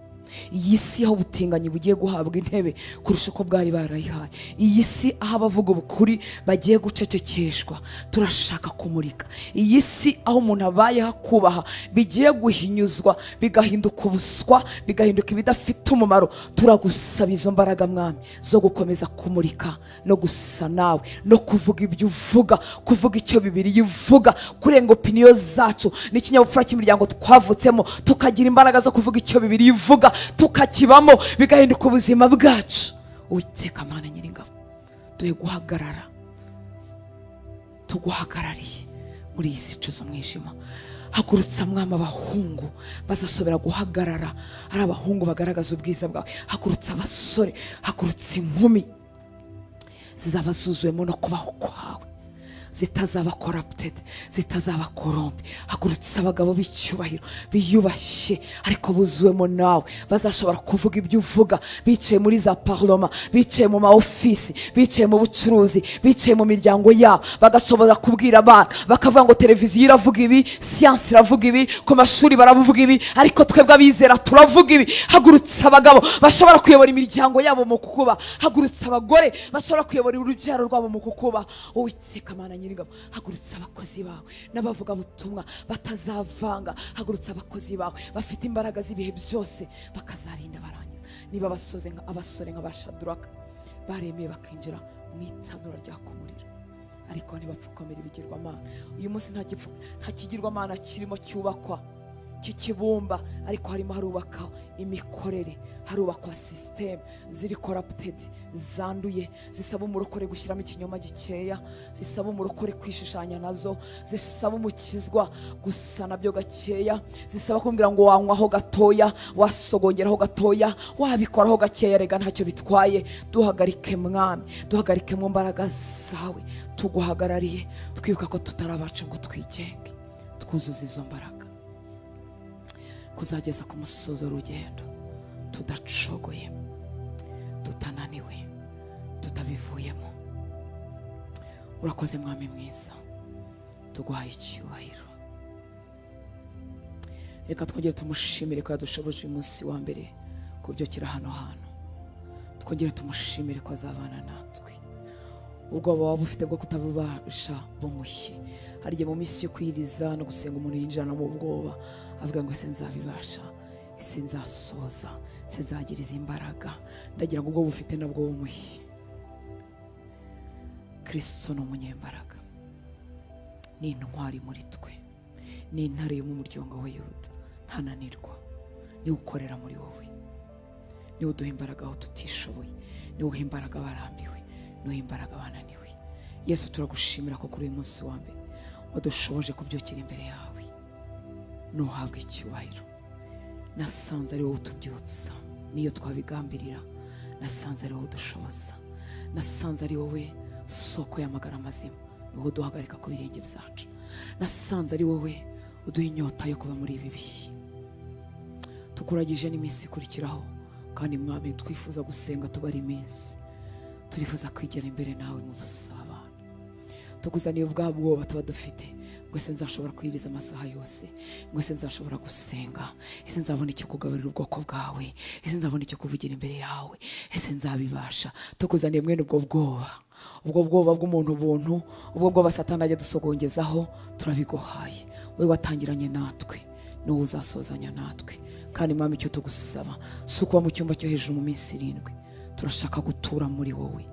iyi si aho ubutinganyi bugiye guhabwa intebe kurusha uko bwari barayihaye, iyi si aho abavuga ubukuri bagiye gucecekeshwa, turashaka kumurika. Iyi si aho umuntu abayeho akubaha bigiye guhinyuzwa bigahinduka ubuswa, bigahinduka ibidafite umumaro. Turagusaba izo mbaraga mwami zo gukomeza kumurika no gusa nawe, no kuvuga ibyo uvuga, kuvuga icyo Bibiliya ivuga, kurenga opiniyo zacu n'ikinyabupfura cy'imiryango twavutsemo, tukagira imbaraga zo kuvuga icyo Bibiliya ivuga, tukakibamo bigahinduka ubuzima bwacu. Uwiteka Mana Nyiringabo, duhe guhagarara, tuguhagarariye muri iyi si icuza umwijima. Hagurutsa mwami abahungu bazasobera guhagarara, ari abahungu bagaragaza ubwiza bwawe. Hagurutsa abasore, hagurutsa inkumi zizaba zuzuwemo no kubaho kwawe, zitazaba corrupted, zitazaba korombe. Hagurutsa abagabo b'icyubahiro biyubashye ariko buzuwemo nawe, bazashobora kuvuga ibyo uvuga, bicaye muri za parlement, bicaye mu maofisi, bicaye mu bucuruzi, bicaye mu miryango yabo, bagashobora kubwira abana bakavuga ngo televiziyo iravuga ibi, siyansi iravuga ibi, ku mashuri baravuga ibi, ariko twebwe abizera turavuga ibi. Hagurutsa abagabo bashobora kuyobora imiryango yabo mu kukuba, hagurutsa abagore bashobora kuyobora urubyaro rwabo mu kukuba. Uwiteka Mana Nyiringabo, hagurutsa abakozi bawe n'abavuga butumwa batazavanga. Hagurutsa abakozi bawe bafite imbaraga z'ibihe byose bakazarinda barangiza. Niba abasore nka Bashaduraka baremeye bakinjira mu itanura ryaka umuriro, ariko ntibapfukamira ibigirwamana. Uyu munsi nta kigirwamana kirimo cyubakwa cy'ikibumba, ariko harimo harubaka imikorere, harubakwa system ziri corrupted, zanduye, zisaba umurokore gushyiramo ikinyoma gikeya, zisaba umurokore kwishushanya nazo, zisaba umukizwa gusa nabyo gakeya, zisaba kumbwira ngo wanywaho gatoya, wasogongeraho gatoya, wabikoraho gakeya, rega ntacyo bitwaye. Duhagarike mwami, duhagarike mu mbaraga zawe, tuguhagarariye, twibuka ko tutari abacu ngo twigenge, twuzuza izo mbaraga kuzageza ku musozo w'urugendo, tudacogoye, tutananiwe, tutabivuyemo. Urakoze mwami mwiza, tuguhaye icyubahiro. Reka twongere tumushimire ko yadushoboje uyu munsi wa mbere kubyukira hano hantu, twongere tumushimire ko azabana natwe. Ubwoba waba ufite bwo kutabubasha bumushye. Hari igihe mu minsi yo kwiriza no gusenga umuntu yinjirana mu bwoba, avuga ngo ese nzabibasha, ese nzasoza, ese nzagira izi imbaraga. Ndagira ngo ubwo bufite nabwo bumushye. Kristo ni umunyembaraga, ni intwari muri twe, ni intare yo mu muryango wa Yuda, ntananirwa. Niwe ukorera muri wowe, niwe uduha imbaraga aho tutishoboye, niwe uha imbaraga abarambiwe, niwe imbaraga bananiwe. Yesu turagushimira ko kuri uyu munsi wa mbere wadushoboje kubyukira imbere yawe. Nuhabwe icyubahiro. Nasanze ari wowe utubyutsa niyo twabigambirira, nasanze ari wowe udushoboza, nasanze ari wowe soko y'amagara mazima, niwe uduhagarika ku birenge byacu, nasanze ari wowe uduha inyota yo kuba muri ibi bihe. Tukuragije n'iminsi ikurikiraho, kandi mwami twifuza gusenga tubara iminsi, turifuza kwigera imbere nawe mu busabane. Tukuzaniye ubwa bwoba tuba dufite, ngo ese nzashobora kwiriza amasaha yose, ngo ese nzashobora gusenga, ese nzabona icyo kugaburira ubwoko bwawe, ese nzabona icyo kuvugira imbere yawe, ese nzabibasha. Tukuzaniye mwene ubwo bwoba bw'umuntu buntu, ubwo bwoba Satani ajya dusogongezaho, turabiguhaye. Wewe watangiranye natwe, niwe uzasozanya natwe. Kandi mwami icyo tugusaba si ukuba mu cyumba cyo hejuru mu minsi 7, turashaka gutura muri wowe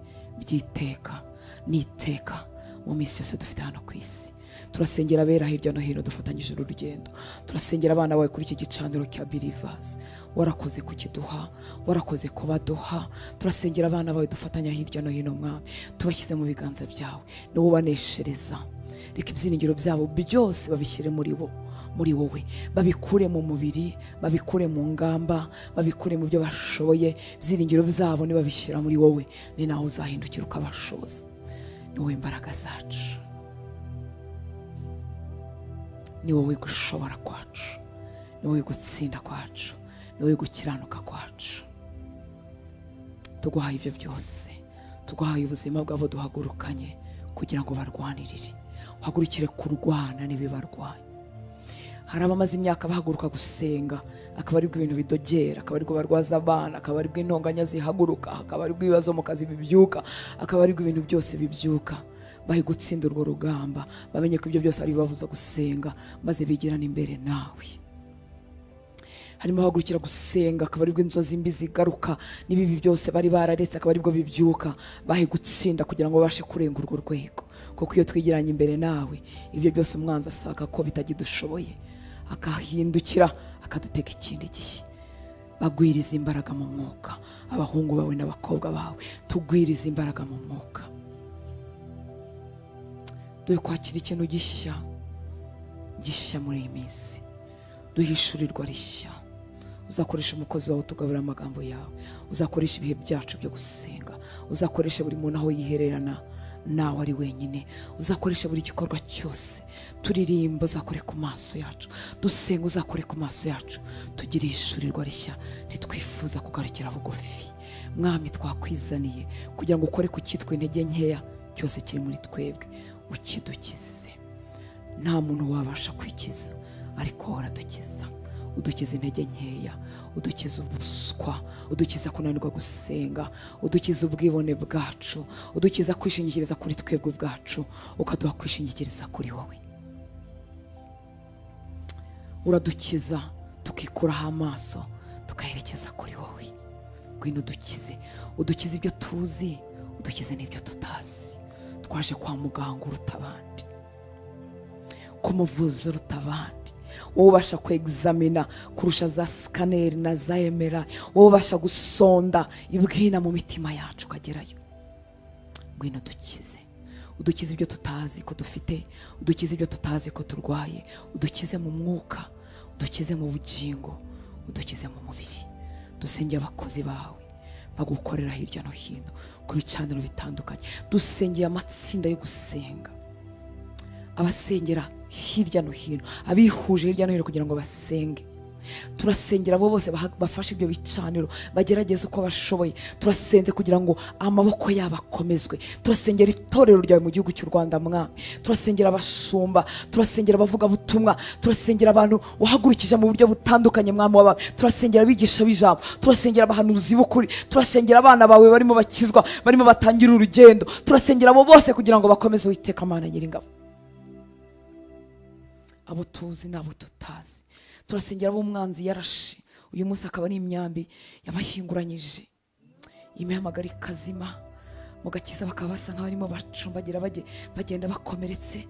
byiteka n'iteka mu minsi yose dufite hano ku isi. Turasengera abera hirya no hino dufatanyije urugendo, turasengera abana bawe kuri iki gicaniro cya Believers. Warakoze kukiduha, warakoze kubaduha. Turasengera abana bawe dufatanya hirya no hino mwami, tubashyize mu biganza byawe, niwe ubaneshereza. Reka ibyiringiro byabo byose babishyire muri wowe, babikure mu mubiri, babikure mu ngamba, babikure mu byo bashoboye. Ibyiringiro byabo nibabishyira muri wowe, ni naho uzahindukira ukabashoboza. Ni wowe imbaraga zacu, ni wowe gushobora kwacu, ni wowe gutsinda kwacu, ni wowe gukiranuka kwacu. Tuguhaye ibyo byose, tuguhaye ubuzima bwabo duhagurukanye kugira ngo barwanirire. Uhagurukire kurwana n'ibibarwanya. hari abamaze imyaka bahaguruka gusenga, akaba aribwo ibintu bidogera, akaba aribwo barwaza abana, akaba aribwo intonganya zihaguruka, akaba aribwo ibibazo mu kazi bibyuka, akaba aribwo ibintu byose bibyuka. Bahe gutsinda urwo rugamba, bamenye ko ibyo byose ari bibabuza gusenga, maze bigirana imbere nawe. Harimo bahagurukira gusenga, akaba aribwo inzozi mbi zigaruka, n'ibibi byose bari bararetse akaba aribwo bibyuka. Bahe gutsinda kugira ngo babashe kurenga urwo rwego, kuko iyo twigiranye imbere nawe, ibyo byose umwanzi asaka ko bitagidushoboye, akahindukira akaduteka ikindi gihe. Bagwiriza imbaraga mu mwuka, abahungu bawe n'abakobwa bawe, tugwiriza imbaraga mu mwuka. Duhe kwakira ikintu gishya muri iyi minsi, duhishurirwa rishya. Uzakoresha umukozi wawe tugaburira amagambo yawe, uzakoresha ibihe byacu byo gusenga, uzakoresha buri muntu aho yihererana nawe ari wenyine, uzakoresha buri gikorwa cyose. Turirimba, uzakore ku maso yacu, dusenga, uzakore ku maso yacu. Tugire ihishurirwa rishya, ntitwifuza kugarukira bugufi. Mwami, twakwizaniye kugira ngo ukore ku cyitwa intege nkeya cyose kiri muri twebwe, ukidukize. Nta muntu wabasha kwikiza, ariko waradukiza. Udukiza intege nkeya, udukiza ubuswa, udukiza kunanirwa gusenga, udukiza ubwibone bwacu, udukiza kwishingikiriza kuri twebwe ubwacu, ukaduha kwishingikiriza kuri wowe. Uradukiza tukikuraho amaso tukaherekeza kuri wowe. Ngwino udukize, udukize ibyo tuzi, udukize n'ibyo tutazi. Twaje kwa muganga uruta abandi, ku muvuzi uruta abandi, wowe ubasha kwegzamina kurusha za scanner na za emera, wowe ubasha gusonda ibwina mu mitima yacu ukagerayo. Ngwino dukize, udukize ibyo tutazi ko dufite, udukize ibyo tutazi ko turwaye, udukize mu mwuka, udukize mu bugingo, udukize mu mubiri. Dusengeye abakozi bawe bagukorera hirya no hino ku bicaniro bitandukanye. Dusengeye amatsinda yo gusenga, abasengera hirya no hino, abihuje hirya no hino kugira ngo basenge. Turasengera abo bose bafashe ibyo bicaniro, bagerageza uko bashoboye. Turasenze kugira ngo amaboko yabo akomezwe. Turasengera itorero ryawe mu gihugu cy'u Rwanda Mwami, turasengera abashumba, turasengera abavuga butumwa, turasengera abantu wahagurukije mu buryo butandukanye Mwami w'abami, turasengera abigisha b'ijambo, turasengera abahanuzi b'ukuri, turasengera abana bawe barimo bakizwa, barimo batangira urugendo. Turasengera abo bose kugira ngo bakomeze Uwiteka Mana Nyiringabo, abo tuzi n'abo tutazi. Turasengera abo umwanzi yarashe, uyu munsi akaba ari imyambi yabahinguranyije, imihamagara ikazima, mugakiza bakaba basa nk'abarimo bacumbagira bagenda bakomeretse.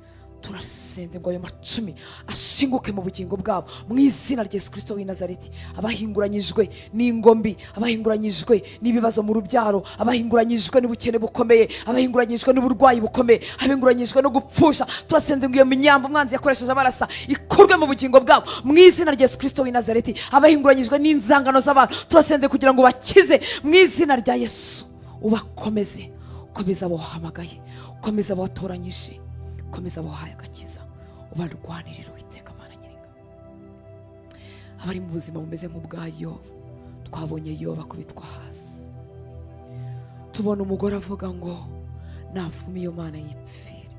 Turasenze ngo ayo macumi ashinguke mu bugingo bwabo mu izina rya Yesu Kristo w'i Nazareti. Abahinguranyijwe n'ingombi, abahinguranyijwe n'ibibazo mu rubyaro, abahinguranyijwe n'ubukene bukomeye, abahinguranyijwe n'uburwayi bukomeye, abahinguranyijwe no gupfusha, turasenze ngo iyo minyambo umwanzi yakoresheje abarasa ikurwe mu bugingo bwabo mu izina rya Yesu Kristo w'i Nazareti. Abahinguranyijwe n'inzangano z'abantu, turasenze kugira ngo bakize mu izina rya Yesu. Ubakomeze, ukomeza abo wahamagaye, ukomeza abo watoranyije, ukomeza abahaye agakiza, ubarwanirira Uwiteka Mana Nyiringabo. Abari mu buzima bumeze nk'ubwa Yobu, twabonye Yobu akubitwa hasi, tubona umugore avuga ngo navuma iyo Mana yipfire,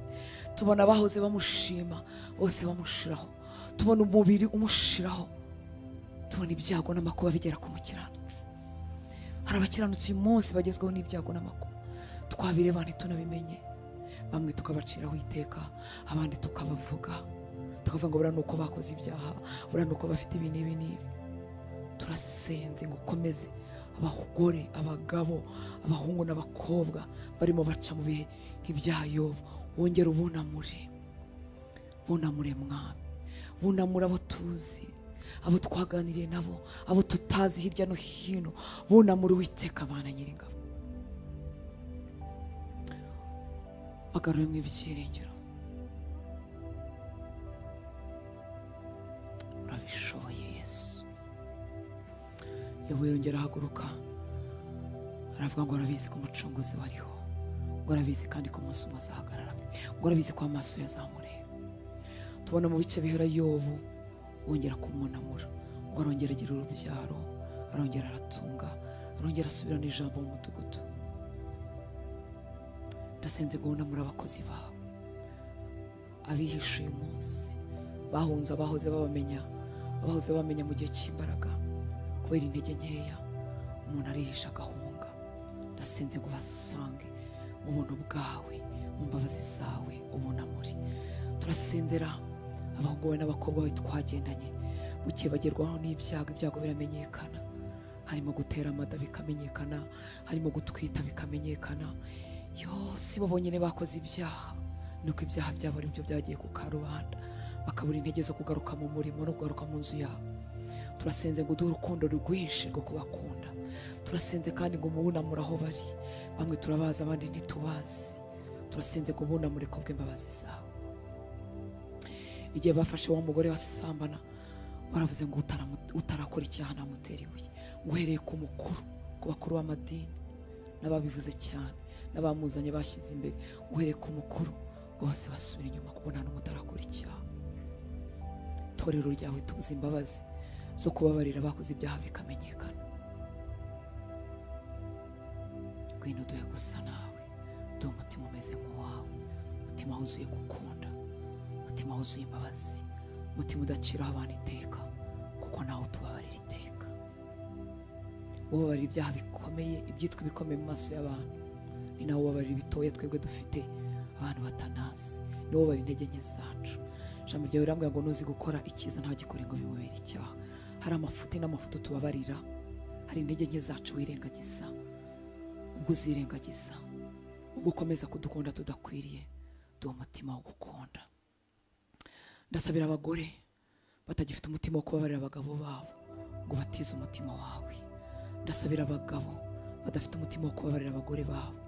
tubona abahoze bamushima bose bamushiraho, tubona umubiri umushiraho, tubona ibyago n'amakuba bigera ku mukiranutsi. Hari abakiranutsi uyu munsi bagezweho n'ibyago n'amakuba, twabireba ntitunabimenye. Bamwe tukabaciraho iteka, abandi tukabavuga, tukavuga ngo buriya nuko bakoze ibyaha, buriya nuko bafite ibi n'ibi n'ibi. Turasenze ngo ukomeze abagore, abagabo, abahungu n'abakobwa barimo baca mu bihe nk'ibya Yobu, wongere ubunamure, bunamure Mwami, bunamure abo tuzi, abo twaganiriye nabo, abo tutazi hirya no hino, bunamure Uwiteka Mana Nyiringabo. Bagarure mu ibyiringiro, urabishoboye Yesu. Yobu yongera ahaguruka aravuga ngo arabizi ko umucunguzi wariho, ngo arabizi kandi ko umunsi umwe azahagarara, ngo arabizi ko amaso yazamureba. Tubona mu bice bihera Yobu wongera kumunamura, ngo arongera agira urubyaro, arongera aratunga, arongera asubirana ijambo mu mudugudu. Ndasenze ngo unamura abakozi bawe, abihishe uyu munsi, bahunze abahoze bamenya mu gihe cy'imbaraga. Kubera intege nkeya umuntu arihisha agahunga. Ndasenze ngo basange mu buntu bwawe, mu mbabazi zawe ubunamuri. Turasenzera abahungu bawe n'abakobwa bawe twagendanye, buke bagerwaho n'ibyago biramenyekana, harimo gutera amada bikamenyekana, harimo gutwita bikamenyekana. Si bo bonyine bakoze ibyaha, nuko ibyaha byabo ari byo byagiye ku karubanda, bakabura intege zo kugaruka mu murimo no kugaruka mu nzu yabo. Turasenze ngo uduhe urukundo rwinshi rwo kubakunda. Turasenze kandi ngo mubunamure aho bari, bamwe turabazi abandi ntitubazi. Turasenze ngo bunamure ku bw'imbabazi zawe. Igihe bafashe wa mugore wasambana, baravuze ngo utarakora icyaha namutera ibuye. Uhereye ku mukuru, ku bakuru b'amadini n'ababivuze cyane, n'abamuzanye bashyize imbere, uhereye ku mukuru bose basubira inyuma kuko nta n'umwe utarakora icyaha. Itorero ryawe tubuze imbabazi zo kubabarira abakoze ibyaha bikamenyekana. Ngwino duhe gusa nawe, duhe umutima umeze nk'uwawe, umutima wuzuye gukunda, umutima wuzuye imbabazi, umutima udaciraho abantu iteka kuko nawe utubabarira iteka. Ubabarira ibyaha bikomeye, ibyitwa ibikomeye mu maso y'abantu, ni nawe ubabarira ibitoya twebwe dufite abantu batanazi. Ni wowe ubabarira intege nke zacu. Ijambo ryawe rirambwira ngo nuzi gukora icyiza ntagikore ngo bimubere icyaha. Hari amafuti n'amafuti tubabarira, hari intege nke zacu wirengagiza. Ubwo uzirengagiza, ubwo ukomeza kudukunda tudakwiriye, duhe umutima wo gukunda. Ndasabira abagore batagifite umutima wo kubabarira abagabo babo ngo batize umutima wawe. Ndasabira abagabo badafite umutima wo kubabarira abagore babo,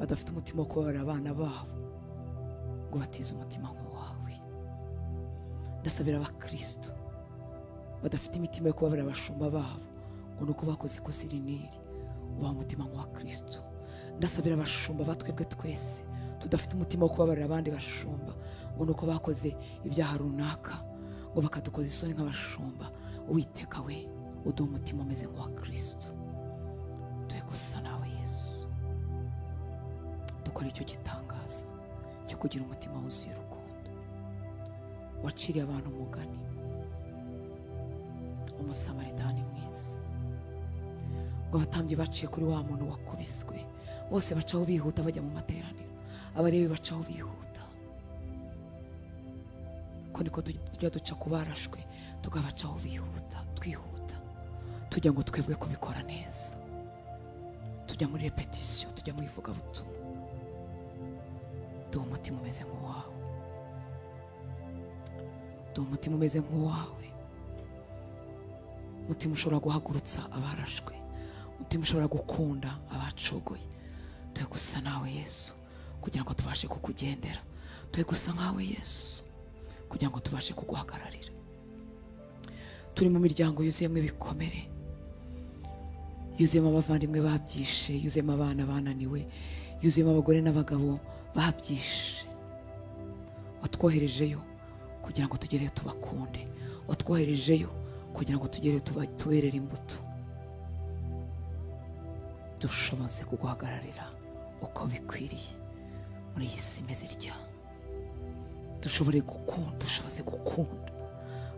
badafite umutima wo kubabarira abana babo ngo batize umutima nk'uwawe. Ndasabira abakristo badafite imitima yo kubabarira abashumba babo ngo nuko bakoze ikosa rinini, ubaha umutima nk'uwa Kristo. Ndasabira abashumba batwebwe twese tudafite umutima wo kubabarira abandi bashumba ngo nuko bakoze ibyaha runaka ngo bakadukoza isoni nk'abashumba. Uwiteka we, uduhe umutima umeze nk'uwa Kristo. Duhe gusa nawe Yesu, dukora icyo gitangaza cyo kugira umutima wuzuye urukundo. Waciriye abantu umugani, Umusamaritani mwiza, ngo abatambyi baciye kuri wa muntu wakubiswe, bose bacaho bihuta bajya mu materaniro, abarebi bacaho bihuta. Ko niko tujya duca ku barashwe, tugabacaho twihuta, tujya ngo twebwe kubikora neza, tujya muri repetition, tujya mu ivugabutumwa. Duhe umutima umeze nk'uwawe, duhe umutima umeze nk'uwawe, umutima ushobora guhagurutsa abarashwe, umutima ushobora gukunda abacogoye. Duhe gusa nawe Yesu kugira ngo tubashe kukugendera. Duhe gusa nkawe Yesu kugira ngo tubashe kuguhagararira. Turi mu miryango yuzuyemo ibikomere, yuzuyemo abavandimwe babyishe, yuzuyemo abana bananiwe, yuzuyemo abagore n'abagabo babyishe. Watwoherejeyo kugira ngo tugereyo tubakunde, watwoherejeyo kugira ngo tugereyo tuberere imbuto. Dushoboze kuguhagararira uko bikwiriye muri iyi si imeze itya. Dushoboze gukunda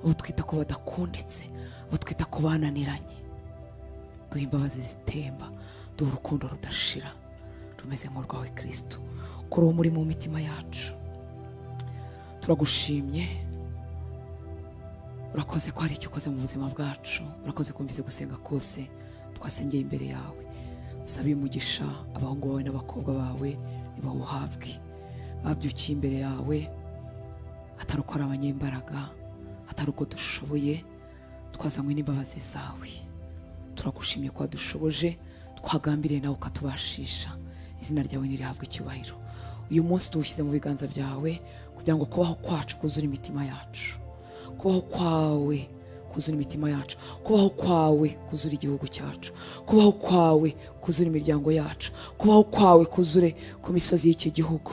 abo twita ko badakunditse, abo twita ko bananiranye. Duhe imbabazi zitemba, duhe urukundo rudashira rumeze nk'urwawe Kristo. Kuri uwo muri mu mitima yacu turagushimye, urakoze ko hari icyo ukoze mu buzima bwacu, urakoze kumvise gusenga kose twasengeye imbere yawe. Sabiye umugisha abahungu bawe n'abakobwa bawe, nibawuhabwe, babyukiye imbere yawe atari uko ari abanyembaraga, atari uko dushoboye, twazanywe n'imbabazi zawe. Turagushimye ko wadushoboje, twagambiriye nawe ukatubashisha. Izina ryawe nirihabwe icyubahiro. Uyu munsi tuwushyize mu biganza byawe kugira ngo kubaho kwacu kuzura imitima yacu, kubaho kwawe kuzura imitima yacu, kubaho kwawe kuzura igihugu cyacu, kubaho kwawe kuzura imiryango yacu, kubaho kwawe kuzure ku misozi y'iki gihugu,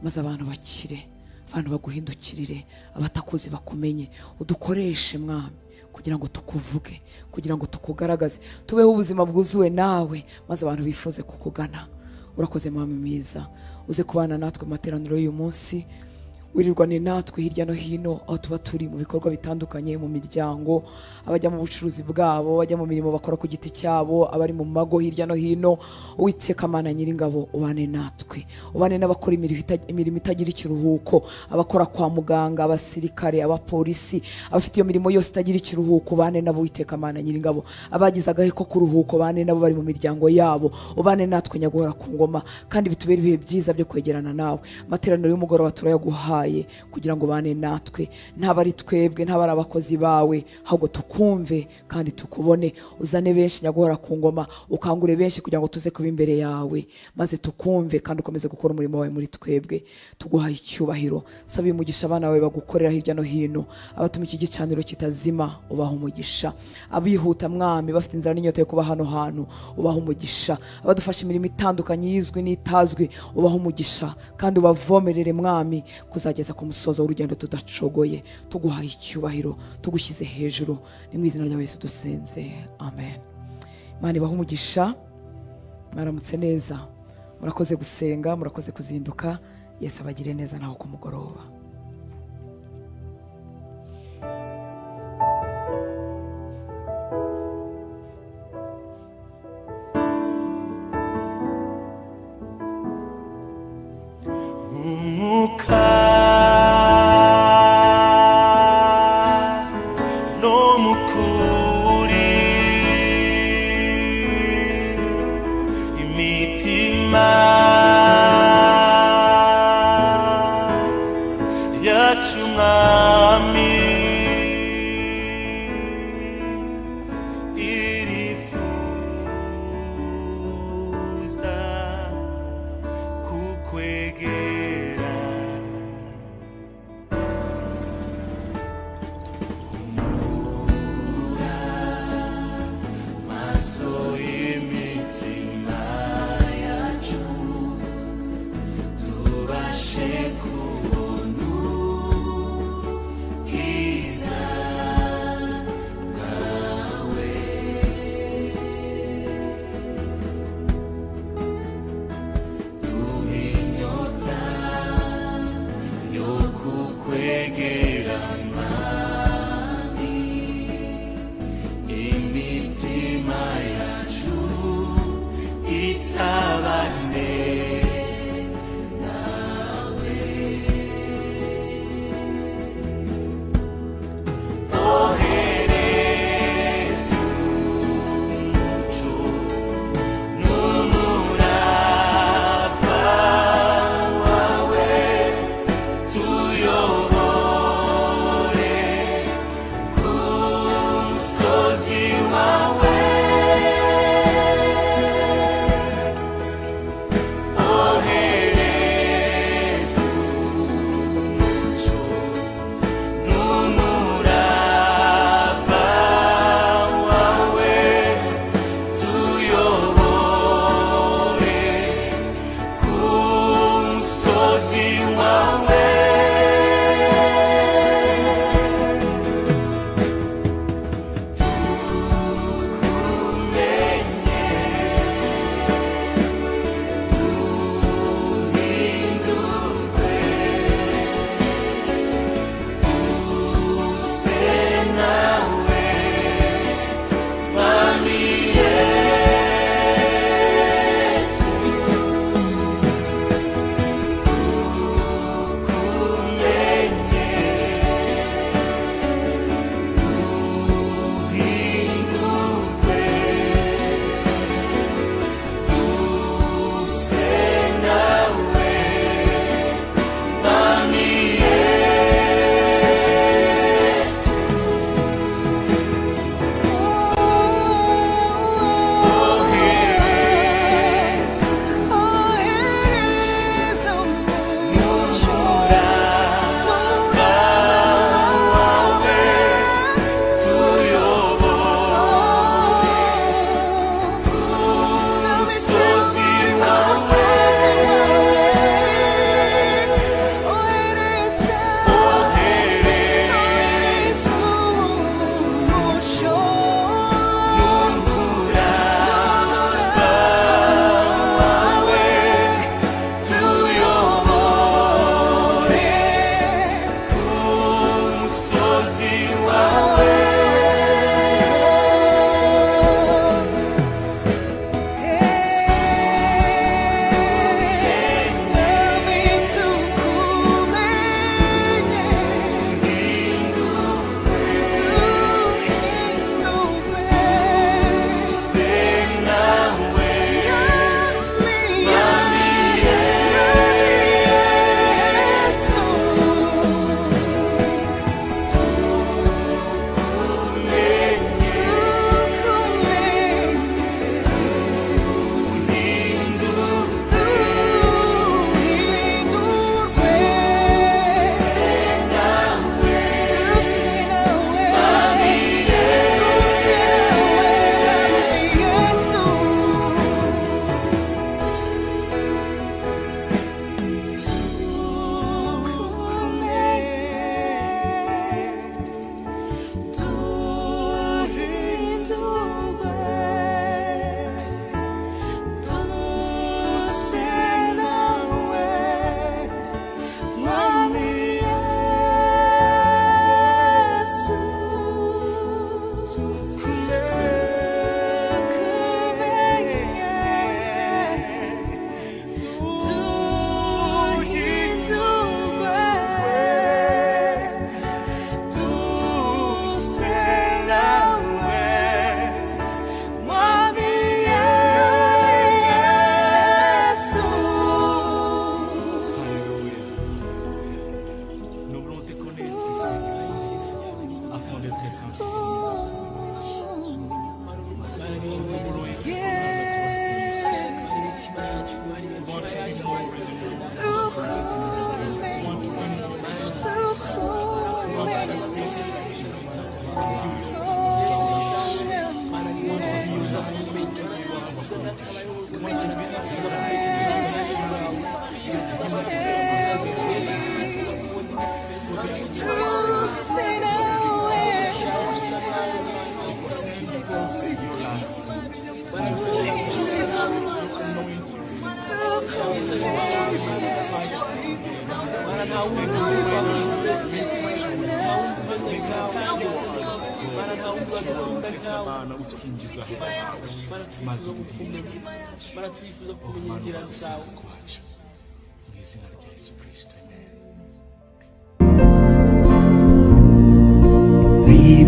maze abantu bakire, abantu baguhindukirire, abatakuzi bakumenye. Udukoreshe Mwami kugira ngo tukuvuge, kugira ngo tukugaragaze, tubeho ubuzima bwuzuwe nawe, maze abantu bifuze kukugana. Urakoze Mwami mwiza, uze kubana natwe mu materaniro y'uyu munsi, wirirwane natwe hirya no hino aho tuba turi mu bikorwa bitandukanye, mu miryango, abajya mu bucuruzi bwabo, abajya mu mirimo bakora ku giti cyabo, abari mu mago hirya no hino. Uwiteka Mana Nyiringabo, ubane natwe, ubane n'abakora imirimo itagira ikiruhuko, abakora kwa muganga, abasirikare, abapolisi, abafite iyo mirimo yose itagira ikiruhuko, ubane nabo Uwiteka Mana Nyiringabo. Abagize agahe ko kuruhuko, ubane nabo bari mu miryango yabo, ubane natwe Nyaguhora ku ngoma, kandi bitubere ibihe byiza byo kwegerana nawe. Materaniro y'umugoroba turayaguhaye kugira ngo bane natwe, ntaba ari twebwe, ntaba ari abakozi bawe, ahubwo tukumve kandi tukubone. Uzane benshi Nyaguhora ku ngoma, ukangure benshi kugira ngo tuze kuba imbere yawe, maze tukumve kandi ukomeze gukora umurimo wawe muri twebwe. Tuguhaye icyubahiro. Saba umugisha abana bawe bagukorera hirya no hino, abatuma iki gicaniro kitazima ubaha umugisha, abihuta Mwami bafite inzara n'inyota yo kuba hano hantu ubaha umugisha, abadufasha imirimo itandukanye yizwi n'itazwi ubaha umugisha, kandi ubavomerere Mwami kuzageza ku musozo w'urugendo tudacogoye. Tuguhaye icyubahiro, tugushyize hejuru, ni mu izina rya Yesu dusenze, amen. Imana ibahe umugisha. Mwaramutse neza, murakoze gusenga, murakoze kuzinduka. Yesu abagire neza naho ku mugoroba. Inyota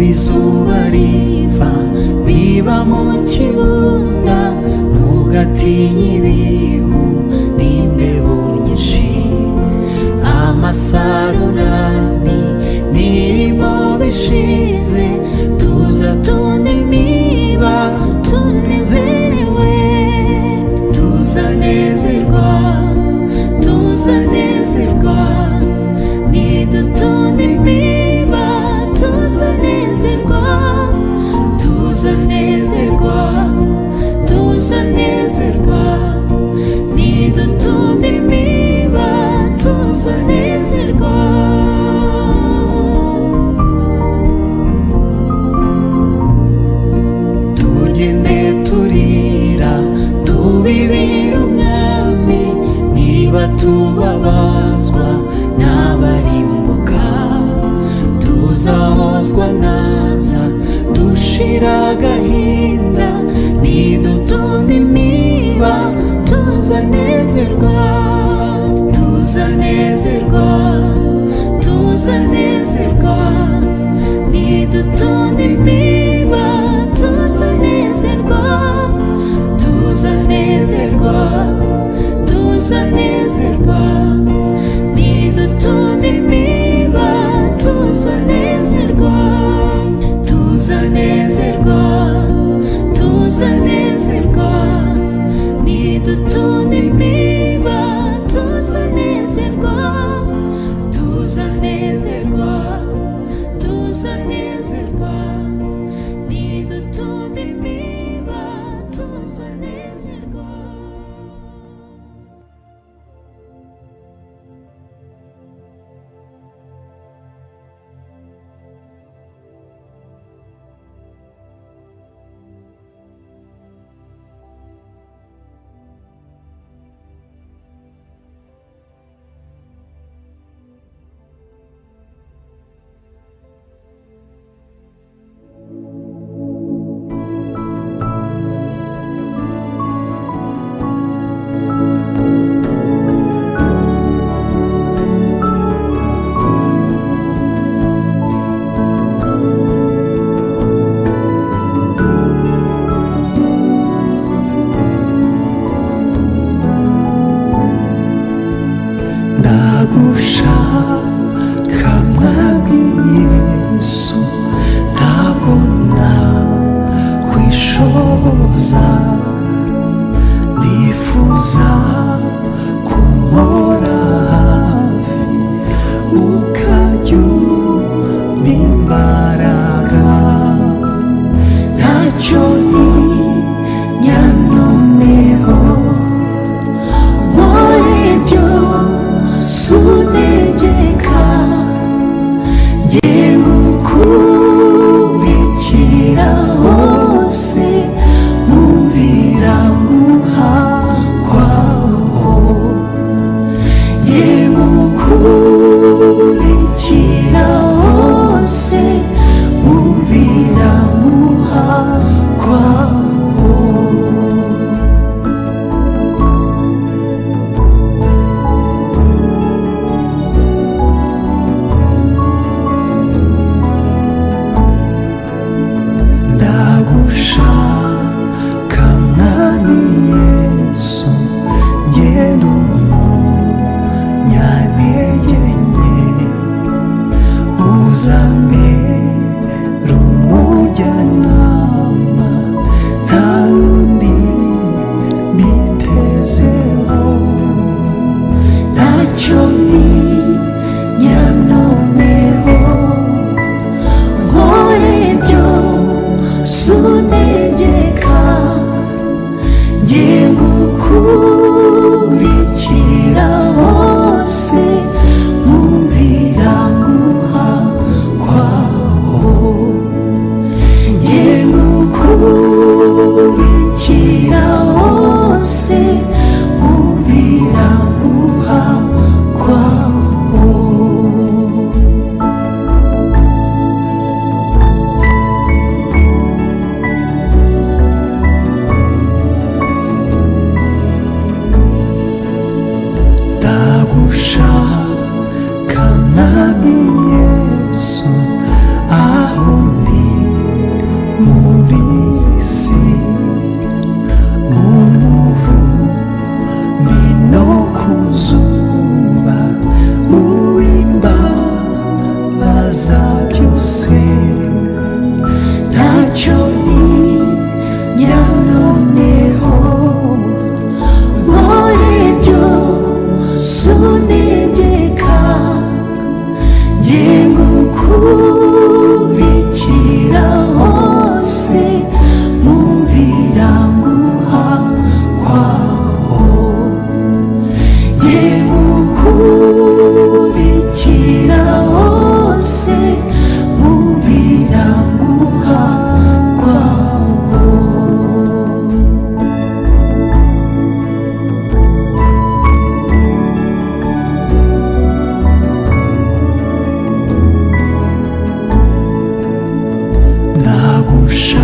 Izuba riva biba mu kibunda ntugatinye ibihu n'imbeho nyinshi amasarurani mirimo bishize tuza tunimiba tunezerewe tuzanezerwa nidutunimiba tuzanezerwa nidutunimiba tuzanezerwa tugende turira tubibira umwami niba tubabazwa n'abarimbuka tuzahozwa naza dushira agahinda nidutunimiba tuzanezerwa nidutunimiba tuzanezerwa nidutunimiba tuzanezerwa nidutunimiba tuzanezerwa nidutunimiba tuzanezerwa. ndagushaka mwami Yesu ntabwo nakwishoboza ndifuza kumpora hafi ukajya umpa imbaraga ntacyo ntinya noneho sunegeka nge ngukurikira hose mumvi kuzuba uwimbabaza byose ntacyo ntinya noneho muri byose untegeka njye ngukurikira hose mumvira nguha kwaho njye ngukurikira hose mumvira nguha kwaho.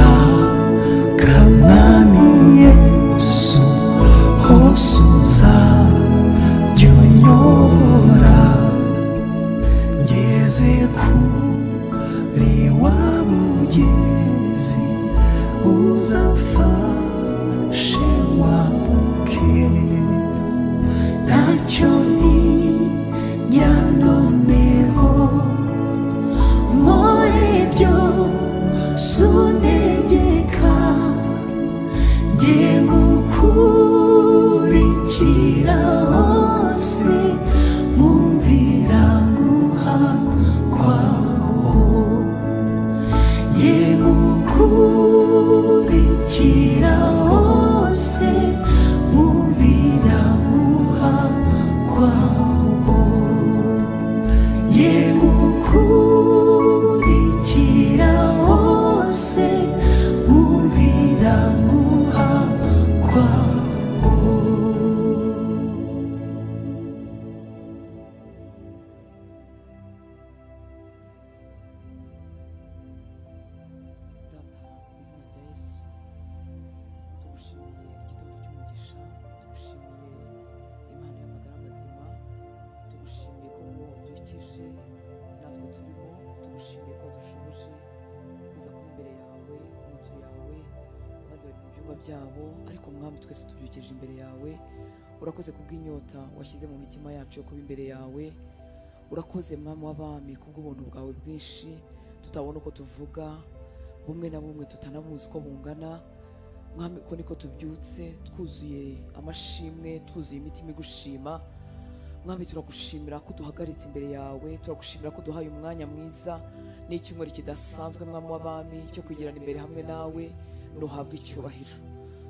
ndagushaka mwami yesu hose uzajya unyobora ngeze kuri wa mugezi uzafashe wambuke ntacyo ntinya noneho muri byose untegeka njye ngukurikira hose mumvira nguha kwaho njye ngukurikira hose mumvira nguha kwaho njye ngukurikira hose mumvira nguha kwaho. Data, mu izina rya Yesu tugushimiye igitondo cy'umugisha, tugushimiye Imana y'amagara mazima, tugushimiye ko ngo byukije natwe turimo, tugushimiye ko dushoboje kuza kuba imbere yawe mu nzu yawe, abandi bari mu byumba byabo, ariko mwami twese tubyukije imbere yawe. Urakoze kubw'inyota washyize mu mitima yacu yo kuba imbere yawe. Urakoze mwami w'abami kubw'ubuntu bwawe bwinshi tutabona uko tuvuga, bumwe na bumwe tutanabuzi uko bungana. Mwami ko niko tubyutse twuzuye amashimwe, twuzuye imitima igushima. Mwami turagushimira ko duhagaritse imbere yawe, turagushimira ko duhaye umwanya mwiza n'icyumweru kidasanzwe mwami w'abami cyo kwigirana imbere hamwe nawe, nuhabwe icyubahiro.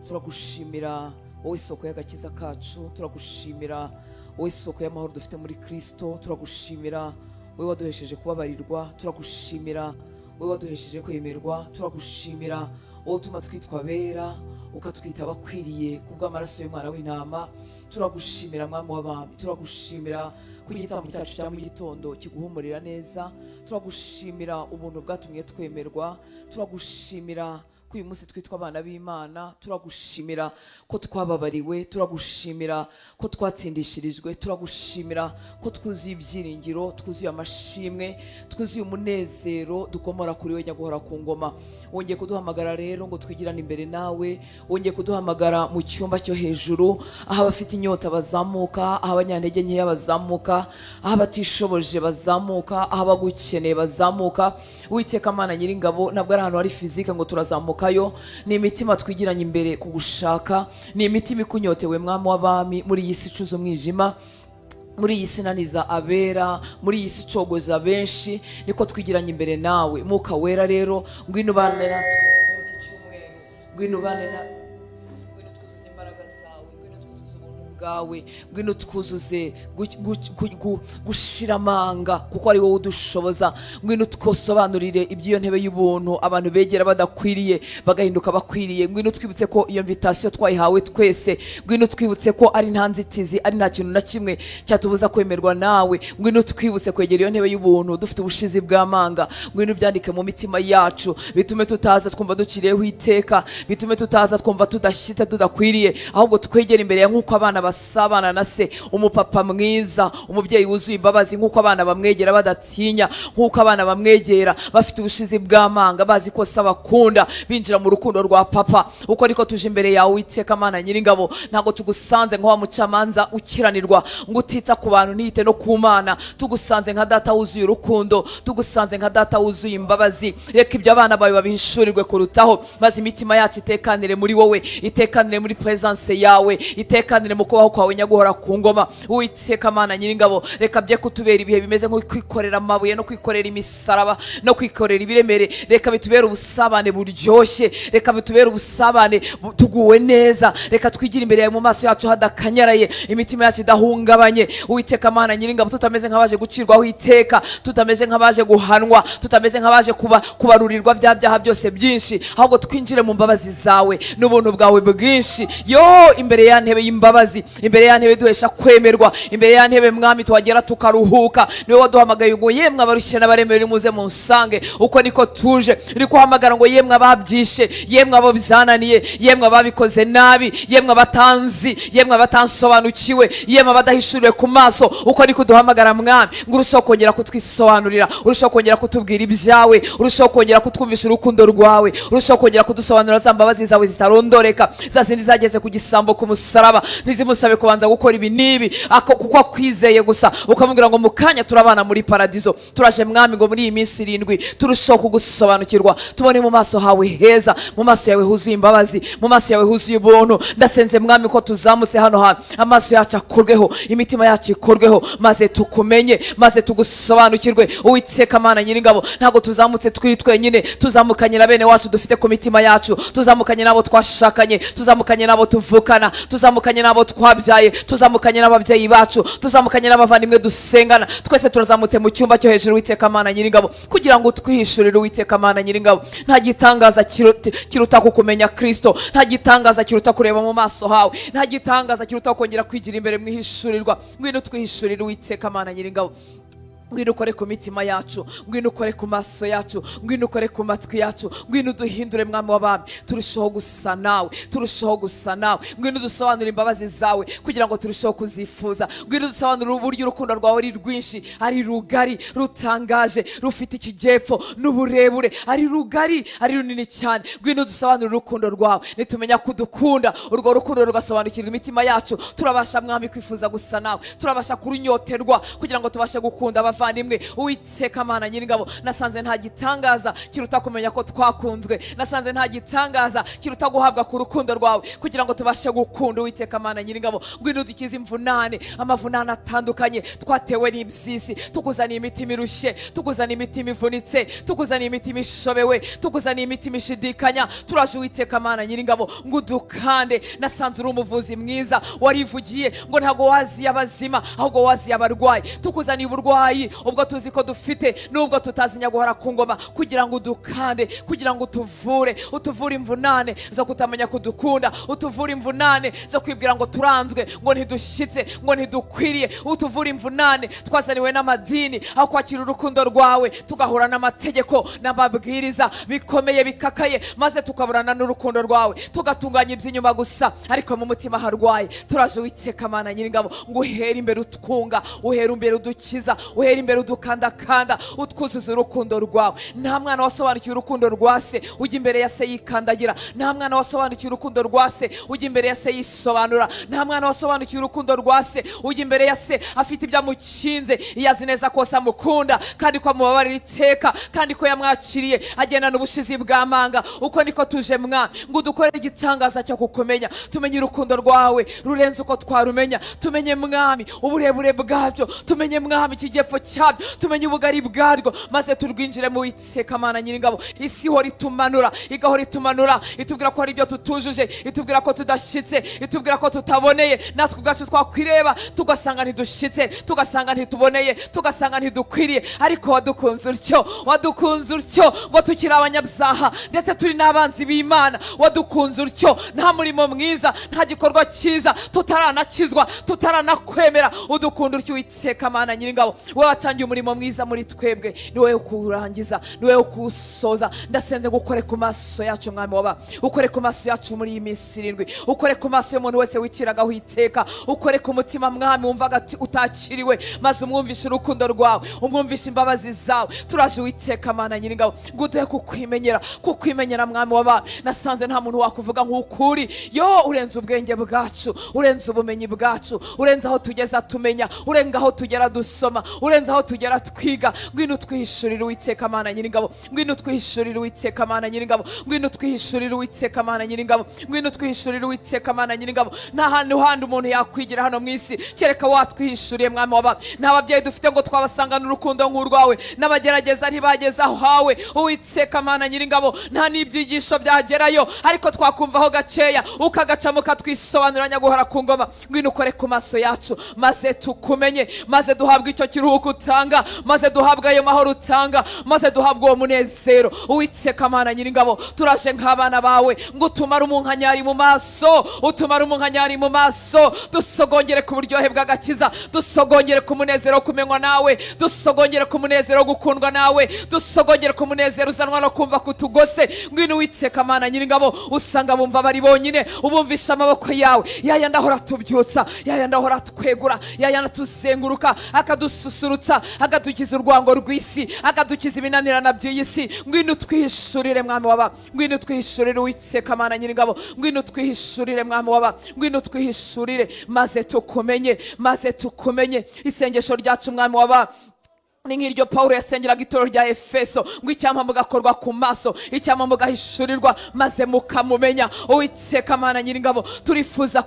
Turagushimira wowe soko y'agakiza kacu, turagushimira wowe soko y'amahoro dufite muri Kristo, turagushimira wowe waduhesheje kubabarirwa, turagushimira wowe waduhesheje kwemerwa, turagushimira wowe utuma twitwa bera ukatwita abakwiriye kubw'amaraso y'umwana w'intama. Turagushimira mwami w'abami, turagushimira ko igitambo cyacu cya mu gitondo kiguhumurira neza, turagushimira ubuntu bwatumye twemerwa, turagushimira ko uyu munsi twitwa abana b'Imana, turagushimira ko twababariwe, turagushimira ko twatsindishirijwe, turagushimira ko twuzuye ibyiringiro, twuzuye amashimwe, twuzuye umunezero dukomora kuri we nyaguhora ku ngoma. Wongeye kuduhamagara rero ngo twigirane imbere nawe, wongeye kuduhamagara mu cyumba cyo hejuru, aho abafite inyota bazamuka, aho abanyantege nkeya bazamuka, aho abatishoboje bazamuka, aho abagukeneye bazamuka. Uwiteka Mana Nyiringabo, ntabwo ari ahantu hari fizike ngo turazamukayo, ni imitima twigiranye imbere kugushaka, ni imitima ikunyotewe mwami w'abami muri iyi si icuza umwijima, muri iyi si inaniza abera, muri iyi si icogoza benshi, niko twigiranye imbere nawe. Mwuka wera rero ngwino ubane natwe muri iki cyumweru, ngwino ubane natwe, ngwino twuzuze imbaraga zawe, ngwino twuzuze ubuntu bwawe, ngwino twuzuze gushira amanga kuko ari wowe udushoboza. Ngwino twosobanurire iby'iyo ntebe y'ubuntu abantu begera badakwiriye bagahinduka bakwiriye. Ngwino twibutse ko iyo invitation twayihawe twese, ngwino twibutse ko ari nta nzitizi, ari nta kintu na kimwe cyatubuza kwemerwa nawe. Ngwino twibutse kwegera iyo ntebe y'ubuntu dufite ubushizi bw'amanga, ngwino byandike mu mitima yacu, bitume tutaza twumva duciriyeho iteka, bitume tutaza twumva tudashyitse tudakwiriye, ahubwo twegera imbere ya nk'uko abana basabana na se, umupapa mwiza, umubyeyi wuzuye imbabazi, nk'uko abana bamwegera badatinya, nk'uko abana bamwegera bafite ubushizi bw'amanga, bazi ko se abakunda, binjira mu rukundo rwa papa. Uko niko tuje imbere yawe Uwiteka Mana Nyiringabo, ntago tugusanze nka wa mucamanza ukiranirwa ngo utita ku bantu ntiyite no ku Mana. Tugusanze nka data wuzuye urukundo, tugusanze nka data wuzuye imbabazi. Reka ibyo abana bawe babihishurirwe kurutaho, maze imitima yacu itekanire muri wowe, itekanire muri presence yawe, itekanire mu kubaho kwawe nyaguhora ku ngoma. Uwiteka Mana Nyiringabo, reka bye kutubera ibihe bimeze nko kwikorera amabuye no kwikorera imisaraba no kwikorera ibiremere. Reka bitubere ubusabane buryoshye, reka bitubere ubusabane tuguwe neza. Reka twigira imbere yawe mu maso yacu hadakanyaraye, imitima yacu idahungabanye. Uwiteka Mana Nyiringabo, tutameze nk'abaje gucirwaho iteka, tutameze nk'abaje guhanwa, tutameze nk'abaje kubarurirwa bya byaha byose byinshi, ahubwo twinjire mu mbabazi zawe n'ubuntu bwawe bwinshi. Yo, imbere ya ntebe y'imbabazi, imbere ya ntebe duhesha kwemerwa, imbere ya ntebe Mwami tuhagera tukaruhuka. Niwe waduhamagaye ngo yemwe abarushye n'abaremerewe muze munsange. Uko niko tuje, uri kuhamagara ngo yemwe ababyishe, yemwe abo bizananiye, yemwe ababikoze nabi, yemwe abatanzi, yemwe abatansobanukiwe, yemwe abadahishuriwe ku maso. Uko niko duhamagara Mwami ngo urushaho kongera kutwisobanurira, urushaho kongera kutubwira ibyawe, urushaho kongera kutwumvisha urukundo rwawe, urushaho kongera kudusobanurira za mbabazi zawe zitarondoreka, za zindi zageze ku gisambo ku musaraba. Ntizimusabe kubanza gukora ibi n'ibi, kuko akwizeye gusa, ukamubwira ngo mu kanya turabana muri paradizo. Turaje Mwami ngo muri iyi minsi 7 turushaho kugusobanukirwa, tubone mu maso hawe heza, mu maso yawe huzuye imbabazi, mu maso yawe huzuye ubuntu. Ndasenze Mwami ko tuzamutse hano hantu, amaso yacu akorweho, imitima yacu ikorweho, maze tukumenye, maze tugusobanukirwe. Uwiteka Mana Nyiringabo, ntago tuzamutse twiri twenyine, tuzamukanye na bene wacu dufite ku mitima yacu, tuzamukanye nabo twashakanye, tuzamukanye nabo tuvukana, tuzamukanye nabo twabyaye, tuzamukanye n'ababyeyi bacu, tuzamukanye n'abavandimwe dusengana. Twese turazamutse mu cyumba cyo hejuru Uwiteka Mana Nyiringabo, kugira ngo twihishurire Uwiteka Mana Nyiringabo. Nta gitangaza kiruta kukumenya Kristo, nta gitangaza kiruta kureba mu maso hawe, nta gitangaza kiruta kongera kwigira imbere mwihishurirwa. Ngwino twihishurire Uwiteka Mana Nyiringabo, ngwino ukore ku mitima yacu, ngwino ukore ku maso yacu, ngwino ukore ku matwi yacu, ngwino duhindure Mwami w'abami, turushaho gusa nawe, turushaho gusa nawe. Ngwino dusobanurire imbabazi zawe kugira ngo turushaho kuzifuza. Ngwino dusobanurire uburyo urukundo rwawe ari rwinshi, ari rugari, rutangaje, rufite ikijyepfo n'uburebure, ari rugari, ari runini cyane. Ngwino dusobanurire urukundo rwawe, nitumenya kudukunda, urwo rukundo rugasobanukirwa imitima yacu, turabasha Mwami kwifuza gusa nawe, turabasha kurunyoterwa kugira ngo tubashe gukunda abavandimwe. Uwiteka Mana Nyiringabo, nasanze nta gitangaza kiruta kumenya ko twakunzwe, nasanze nta gitangaza kiruta guhabwa ku rukundo rwawe kugira ngo tubashe gukunda. Uwiteka Mana Nyiringabo, ngwino dukize imvunane, amavunane atandukanye twatewe n'ibyisi, tukuzaniye imitima irushye, tukuzaniye imitima ivunitse, tukuzaniye imitima ishobewe, tukuzaniye imitima ishidikanya. Turaje Uwiteka Mana Nyiringabo ngo udukande. Nasanze uri umuvuzi mwiza, warivugiye ngo ntago waziye abazima ahubwo waziye abarwayi. Tukuzaniye uburwayi ubwo tuzi ko dufite nubwo tutazinya guhora ku ngoma, kugira ngo udukande, kugira ngo utuvure imvunane zo kutamenya kudukunda, utuvure imvunane zo kwibwira ngo turanzwe, ngo ntidushyitse, ngo ntidukwiriye, utuvure imvunane twazaniwe n'amadini aho kwakira urukundo rwawe, tugahura n'amategeko n'amabwiriza bikomeye bikakaye, maze tukaburana n'urukundo rwawe, tugatunganya iby'inyuma gusa ariko mu mutima harwaye. Turaje Uwiteka Mana Nyiringabo ngo uhere imbere utwunga, uhere imbere udukiza, uhere imbere udukandakanda, utwuzuza urukundo rwawe. Nta mwana wasobanukiwe urukundo rwa se ujya imbere ya se yikandagira, nta mwana wasobanukiwe urukundo rwa se ujya imbere ya se yisobanura, nta mwana wasobanukiwe urukundo rwa se ujya imbere ya se afite ibyo amukinze, iyo azi neza ko se amukunda kandi ko amubabarira iteka kandi ko yamwakiriye agendana ubushizi bw'amanga. Uko niko tuje Mwami ngo udukorere igitangaza cyo kukumenya, tumenye urukundo rwawe rurenze uko twarumenya, tumenye Mwami uburebure bwabyo, tumenye Mwami ikijyepfo cyabyo, tumenye ubugari bwarwo, maze turwinjire mu Uwiteka Mana Nyiringabo. Isi hora itumanura, igahora itumanura, itubwira ko hari ibyo tutujuje, itubwira ko tudashyitse, itubwira ko tutaboneye. Natwe ubwacu twakwireba tugasanga ntidushyitse, tugasanga ntituboneye, tugasanga ntidukwiriye, ariko wadukunze utyo, wadukunze utyo ngo tukiri abanyabyaha ndetse turi n'abanzi b'Imana. Wadukunze utyo, nta murimo mwiza, nta gikorwa cyiza tutaranakizwa, tutaranakwemera. Udukunda utyo Uwiteka Mana Nyiringabo, wowe watangiye umurimo mwiza muri twebwe, ni wowe kuwurangiza, ni wowe kuwusoza. Ndasenze ngo ukore ku maso yacu mwami waba, ukore ku maso yacu muri iyi minsi 7, ukore ku maso y'umuntu wese wiciragaho iteka, ukore ku mutima mwami wumvaga utakiriwe, maze umwumvishe urukundo rwawe, umwumvishe imbabazi zawe. Turaje Uwiteka Mana Nyiringabo ngo uduhe kukwimenyera mwami waba. Nasanze nta muntu wakuvuga nk'ukuri, yo urenze ubwenge bwacu, urenze ubumenyi bwacu, urenze aho tugeza tumenya, urenga aho tugera dusoma, urenze aho tugera twiga. Ngwino twihishurire Uwiteka Mana Nyiringabo, ngwino twihishurire Uwiteka Mana Nyiringabo, ngwino twihishurire Uwiteka Mana Nyiringabo, ngwino twihishurire Uwiteka Mana Nyiringabo. Nta hantu handi umuntu yakwigira hano mu isi kereka watwihishuriye mwami waba. Nta babyeyi dufite ngo twabasangana urukundo nk'urwawe, n'abagerageza ntibageza aho hawe Uwiteka Mana Nyiringabo. Nta n'ibyigisho byagerayo, ariko twakumvaho gakeya ukagacamo ukatwisobanuranya guhora ku ngoma. Ngwino ukore ku maso yacu, maze tukumenye, maze duhabwe icyo kiruhuko utanga, maze duhabwe ayo mahoro utanga, maze duhabwe uwo munezero Uwiteka Mana Nyiringabo. Turaje nk'abana bawe ngo utumare umunkanyari mu maso, utumare umunkanyari mu maso. Dusogongere ku buryohe bw'agakiza, dusogongere ku munezero kumenywa nawe, dusogongere ku munezero gukundwa nawe, dusogongere ku munezero uzanwa no kumva kutugose. Ngwino Uwiteka Mana Nyiringabo, usanga bumva bari bonyine, ubumvisha amaboko yawe, yaya ndahora tubyutsa, yaya ndahora twegura, yaya natuzenguruka, akadususurutsa, akadukiza urwango rw'isi, akadukiza ibinanirana by'iyi si. Ngwino twihishurire mwami waba, ngwino twihishurire Uwiteka Mana Nyiringabo, ngwino twihishurire mwami waba, ngwino twihishurire, maze tukumenye, maze tukumenye. Isengesho ryacu mwami waba ni nk'iryo Pawulo yasengeraga itorero rya Efeso, ngo icyampa mugakorwa ku maso, icyampa mugahishurirwa, maze mukamumenya. Uwiteka Mana Nyiringabo, turifuza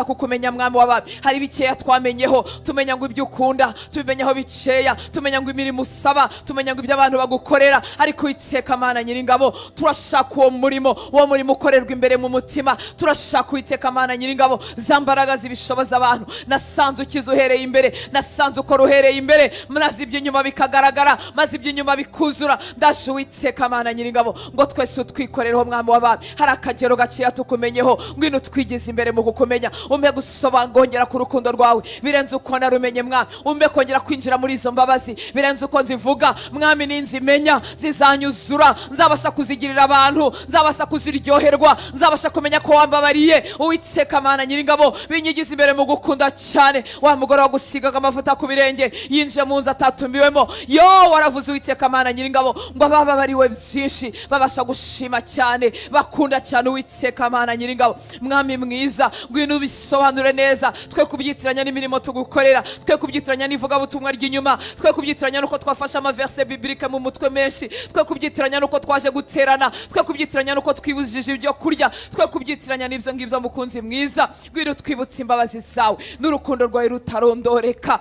kukumenya mwami w'abami. Hari bikeya twamenyeho, tumenya ngo ibyo ukunda, tubimenyaho bikeya, tumenya ngo imirimo usaba, tumenya ngo ibyo abantu bagukorera. Ariko Uwiteka Mana Nyiringabo, turashaka uwo murimo ukorerwa imbere mu mutima. Turashaka Uwiteka Mana Nyiringabo za mbaraga zibishoboza abantu. Nasanze ukiza uhereye imbere, nasanze ukora uhereye imbere, maze iby'inyuma bikagaragara, maze iby'inyuma bikuzura. Ndaje Uwiteka Mana Nyiringabo ngo twese utwikorereho mwami w'abami. Hari akagero gakeya tukumenyeho, ngwino twigize imbere mu kukumenya. Umpe gusobangongera ku rukundo rwawe birenze uko narumenye mwami. Umpe kongera kwinjira muri izo mbabazi birenze uko nzivuga mwami. Ninzimenya zizanyuzura, nzabasha kuzigirira abantu, nzabasha kuziryoherwa, nzabasha kumenya ko wambabariye. Uwiteka Mana Nyiringabo, binyigize imbere mu gukunda cyane. Wa mugore wo gusigaga amavuta ku birenge yinje mu nzu atatumbiwemo, yo waravuze Uwiteka Mana Nyiringabo ngo abababariwe byinshi babasha gushima cyane, bakunda cyane. Uwiteka Mana Nyiringabo, mwami mwiza, ngwino ubisobanure neza. Twe kubyitiranya n'imirimo tugukorera, twe kubyitiranya n'ivuga butumwa ry'inyuma, twe kubyitiranya nuko twafashe amaverse biblique mu mutwe menshi, twe kubyitiranya nuko twaje guterana, twe kubyitiranya nuko twibujije ibyo kurya, twe kubyitiranya n'ibyo ngibyo. Mukunzi mwiza, ngwino twibutse imbabazi zawe n'urukundo rwawe rutarondoreka.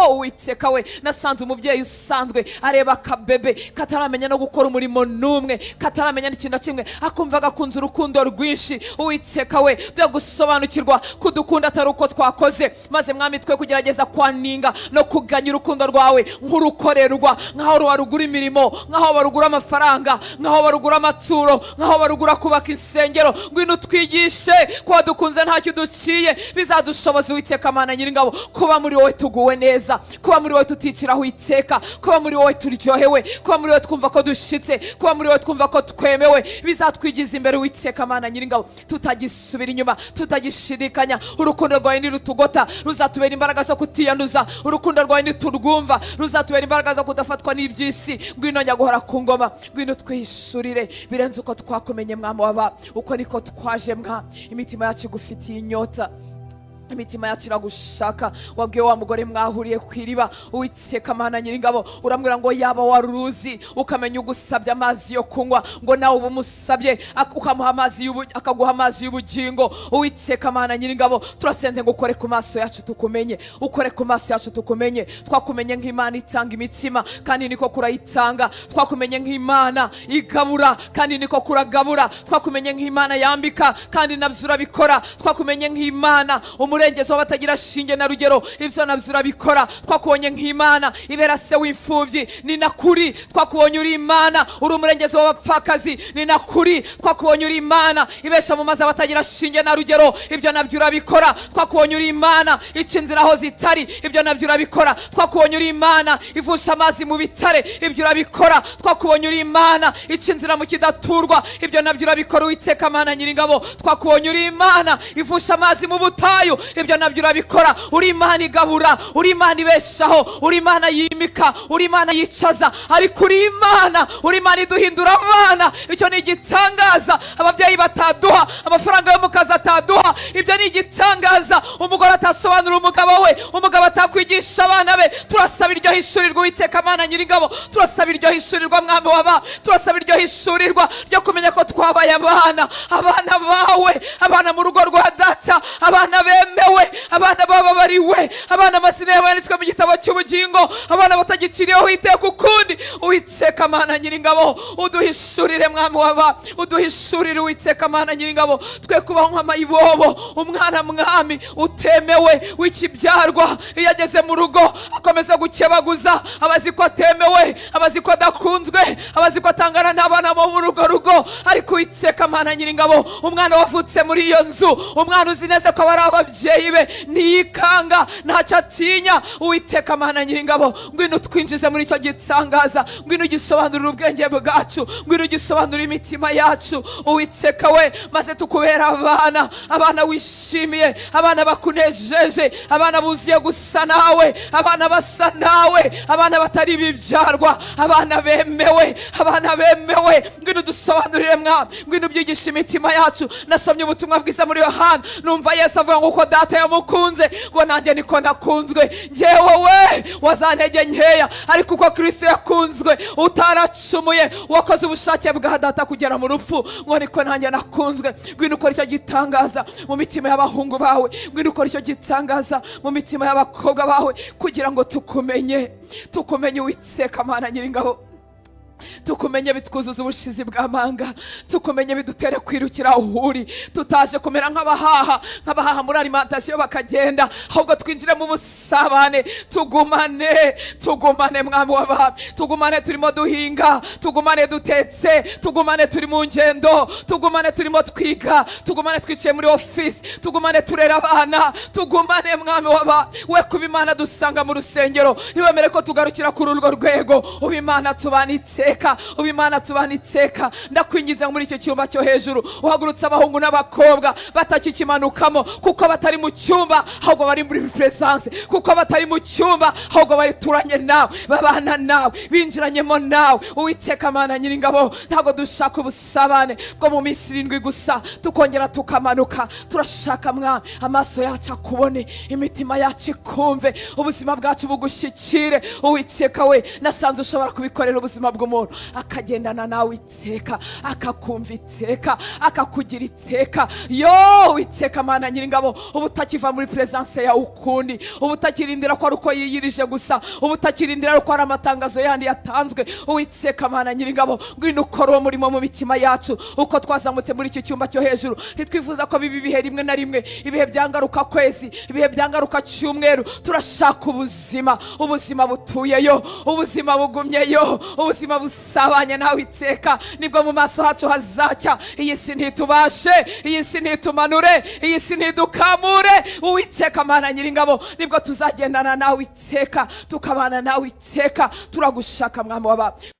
Uwiteka we, nasanze umubyeyi usanzwe areba akabebe kataramenya no gukora umurimo n'umwe, kataramenya n'ikintu kimwe, akumva gakunze urukundo rwinshi. Uwiteka we, tujya gusobanukirwa kudukunda atari uko twakoze, maze mwami twe kugerageza kwaninga no kuganya urukundo rwawe nk'urukorerwa, nk'aho barugura imirimo, nk'aho barugura amafaranga, nk'aho barugura amaturo, nk'aho barugura kubaka insengero. Ngwino twigishe ko dukunze ntacyo duciye, bizadushoboza Uwiteka Mana Nyiringabo kuba muri wowe tuguwe neza, kuba muri wowe tuticiraho iteka, kuba muri wowe turyohewe, kuba muri wowe twumva ko dushitse, kuba muri wowe twumva ko twemewe. Bizatwigiza imbere Uwiteka Mana Nyiringabo, tutagisubira inyuma, tutagishidikanya. Urukundo rwawe nirutugota, ruzatubera imbaraga zo kutiyanduza. Urukundo rwawe niturwumva, ruzatubera imbaraga zo kudafatwa n'iby'isi. Ngwino njya guhora ku ngoma, ngwino twihishurire birenze uko twakumenye mwami w'aba. Uko niko twaje mwami, imitima yacu igufitiye inyota, imitima yacu iragushaka. Wabwiye wa mugore mwahuriye ku iriba, Uwiteka Mana Nyiringabo, urambwira ngo yaba waruzi ukamenya ugusabye amazi yo kunywa, ngo nawe ubumusabye ukamuha amazi akaguha amazi y'ubugingo. Uwiteka Mana Nyiringabo, turasenze ngo ukore ku maso yacu tukumenye, ukore ku maso yacu tukumenye. Twakumenye nk'Imana itanga imitima, kandi niko kurayitanga. Twakumenye nk'Imana igabura, kandi niko kuragabura. Twakumenye nk'Imana yambika, kandi nabyo urabikora. Twakumenye nk'Imana umurengezi w'abatagira shinge na rugero, ibyo nabyo urabikora. Twakubonye nk'Imana ibera se w'imfubyi, ni nakuri. Twakubonye uri Imana uri umurengezi w'abapfakazi, ni nakuri. Twakubonye uri Imana ibesha mu mazi abatagira shinge na rugero, ibyo nabyo urabikora. Twakubonye uri Imana ica inzira aho zitari, ibyo nabyo urabikora. Twakubonye uri Imana ivusha amazi mu bitare, ibyo urabikora. Twakubonye uri Imana ica inzira mu kidaturwa, ibyo nabyo urabikora. Uwiteka Mana Nyiringabo, twakubonye uri Imana ivusha amazi mu butayu, ibyo nabyo urabikora. Uri Imana igabura, uri Imana ibeshaho, uri Imana yimika, uri Imana yicaza, ariko uri Imana, uri Imana iduhindura abana. Icyo ni igitangaza ababyeyi bataduha, amafaranga yo mu kazi ataduha, ibyo ni igitangaza. Umugore atasobanura umugabo we, umugabo atakwigisha abana be. Turasaba iryo hishurirwa Uwiteka Mana Nyiringabo, turasaba iryo hishurirwa Mwami w'aba, turasaba iryo hishurirwa ryo kumenya ko twabaye abana bawe, abana mu rugo rwa data, abana bemewe, abana bababariwe, abana amazina yabo yanditswe mu gitabo cy'ubugingo, abana batagiciriyeho iteka ukundi. Uwiteka Mana Nyiringabo, uduhishurire Mwami w'aba, uduhishurire Uwiteka Mana Nyiringabo, twe kubaho nk'amayibobo, umwana Mwami utemewe w'ikibyarwa. Iyo ageze mu rugo akomeza gukebaguza, abazi ko atemewe, abazi ko adakunzwe, abazi ko atangana n'abana bo mu rugo. Ariko Uwiteka Mana Nyiringabo, umwana wavutse muri iyo nzu, umwana uzi neza ko bari ababyeyi be, ntiyikanga, ntacyo atinya. Uwiteka Mana Nyiringabo, ngwino twinjize muri icyo gitangaza, ngwino ugisobanurire ubwenge bwacu, ngwino ugisobanurire imitima yacu Uwiteka we, maze tukubera abana wishimiye, abana bakunejeje, abana buzuye gusa nawe, abana basa nawe, abana batari bibyarwa, abana bemewe. Ngwino dusobanurire Mwami, ngwino ubyigisha imitima yacu. Nasomye ubutumwa bwiza muri Yohana, numva Yesu avuga ngo uko data yamukunze ngo nanjye niko nakunzwe. Njyewe we wazantege nkeya, ariko uko Kristo yakunzwe utaracumuye, wakoze ubushake bwa data kugera mu rupfu, ngo niko nanjye nakunzwe. Ngwino ukora icyo gitangaza mu mitima y'abahungu bawe, ngwino ukora icyo gitangaza mu mitima y'abakobwa bawe, kugira ngo tukumenye Uwiteka Mana Nyiringabo, tukumenye bitwuzuza ubushizi bw'amanga, tukumenye bidutere kwirukira aho uri. Tutaje kumera nk'abahaha muri alimentation bakagenda, ahubwo twinjire mu busabane. Tugumane Mwami w'abami, tugumane turimo duhinga, tugumane dutetse, tugumane turi mu ngendo, tugumane turimo twiga, tugumane twicaye muri office, tugumane turera abana, tugumane Mwami w'abami. We kuba Imana dusanga mu rusengero, ntibemere ko tugarukira kuri urwo rwego. Uba Imana tubanitse, uba Imana tubaniteka. Ndakwingiza muri icyo cyumba cyo hejuru, uhagurutse abahungu n'abakobwa batakikimanukamo, kuko batari mu cyumba, ahubwo bari muri presence, kuko batari mu cyumba, ahubwo bayituranye nawe, babana nawe, binjiranyemo nawe. Uwiteka Mana Nyiringabo, ntabwo dushaka ubusabane bwo mu minsi 7 gusa tukongera tukamanuka. Turashaka Mwami amaso yacu akubone, imitima yacu ikumve, ubuzima bwacu bugushyikire. Uwiteka we, nasanze ushobora kubikorera ubuzima bw'umuntu akagendana nawe iteka, akakumva iteka, akakugira iteka. Uwiteka Mana Nyiringabo, ubutakiva muri presence ya ukundi, ubutakirindira ko ari uko yiyirije gusa, ubutakirindira ko ari amatangazo yandi yatanzwe. Uwiteka Mana Nyiringabo, ngwino ukora uwo murimo mu mitima yacu. Uko twazamutse muri iki cyumba cyo hejuru, ntitwifuza ko bibi bihe rimwe na rimwe, ibihe byangaruka kwezi, ibihe byangaruka cyumweru. Turashaka ubuzima butuyeyo, ubuzima bugumyeyo, ubuzima busabanye nawe iteka. Nibwo mu maso hacu hazacya. Iyi si ntitubashe, iyi si ntitumanure, iyi si ntidukamure. Uwiteka Mana Nyiringabo, nibwo tuzagendana nawe iteka, tukabana nawe iteka. Turagushaka Mwami w'abami.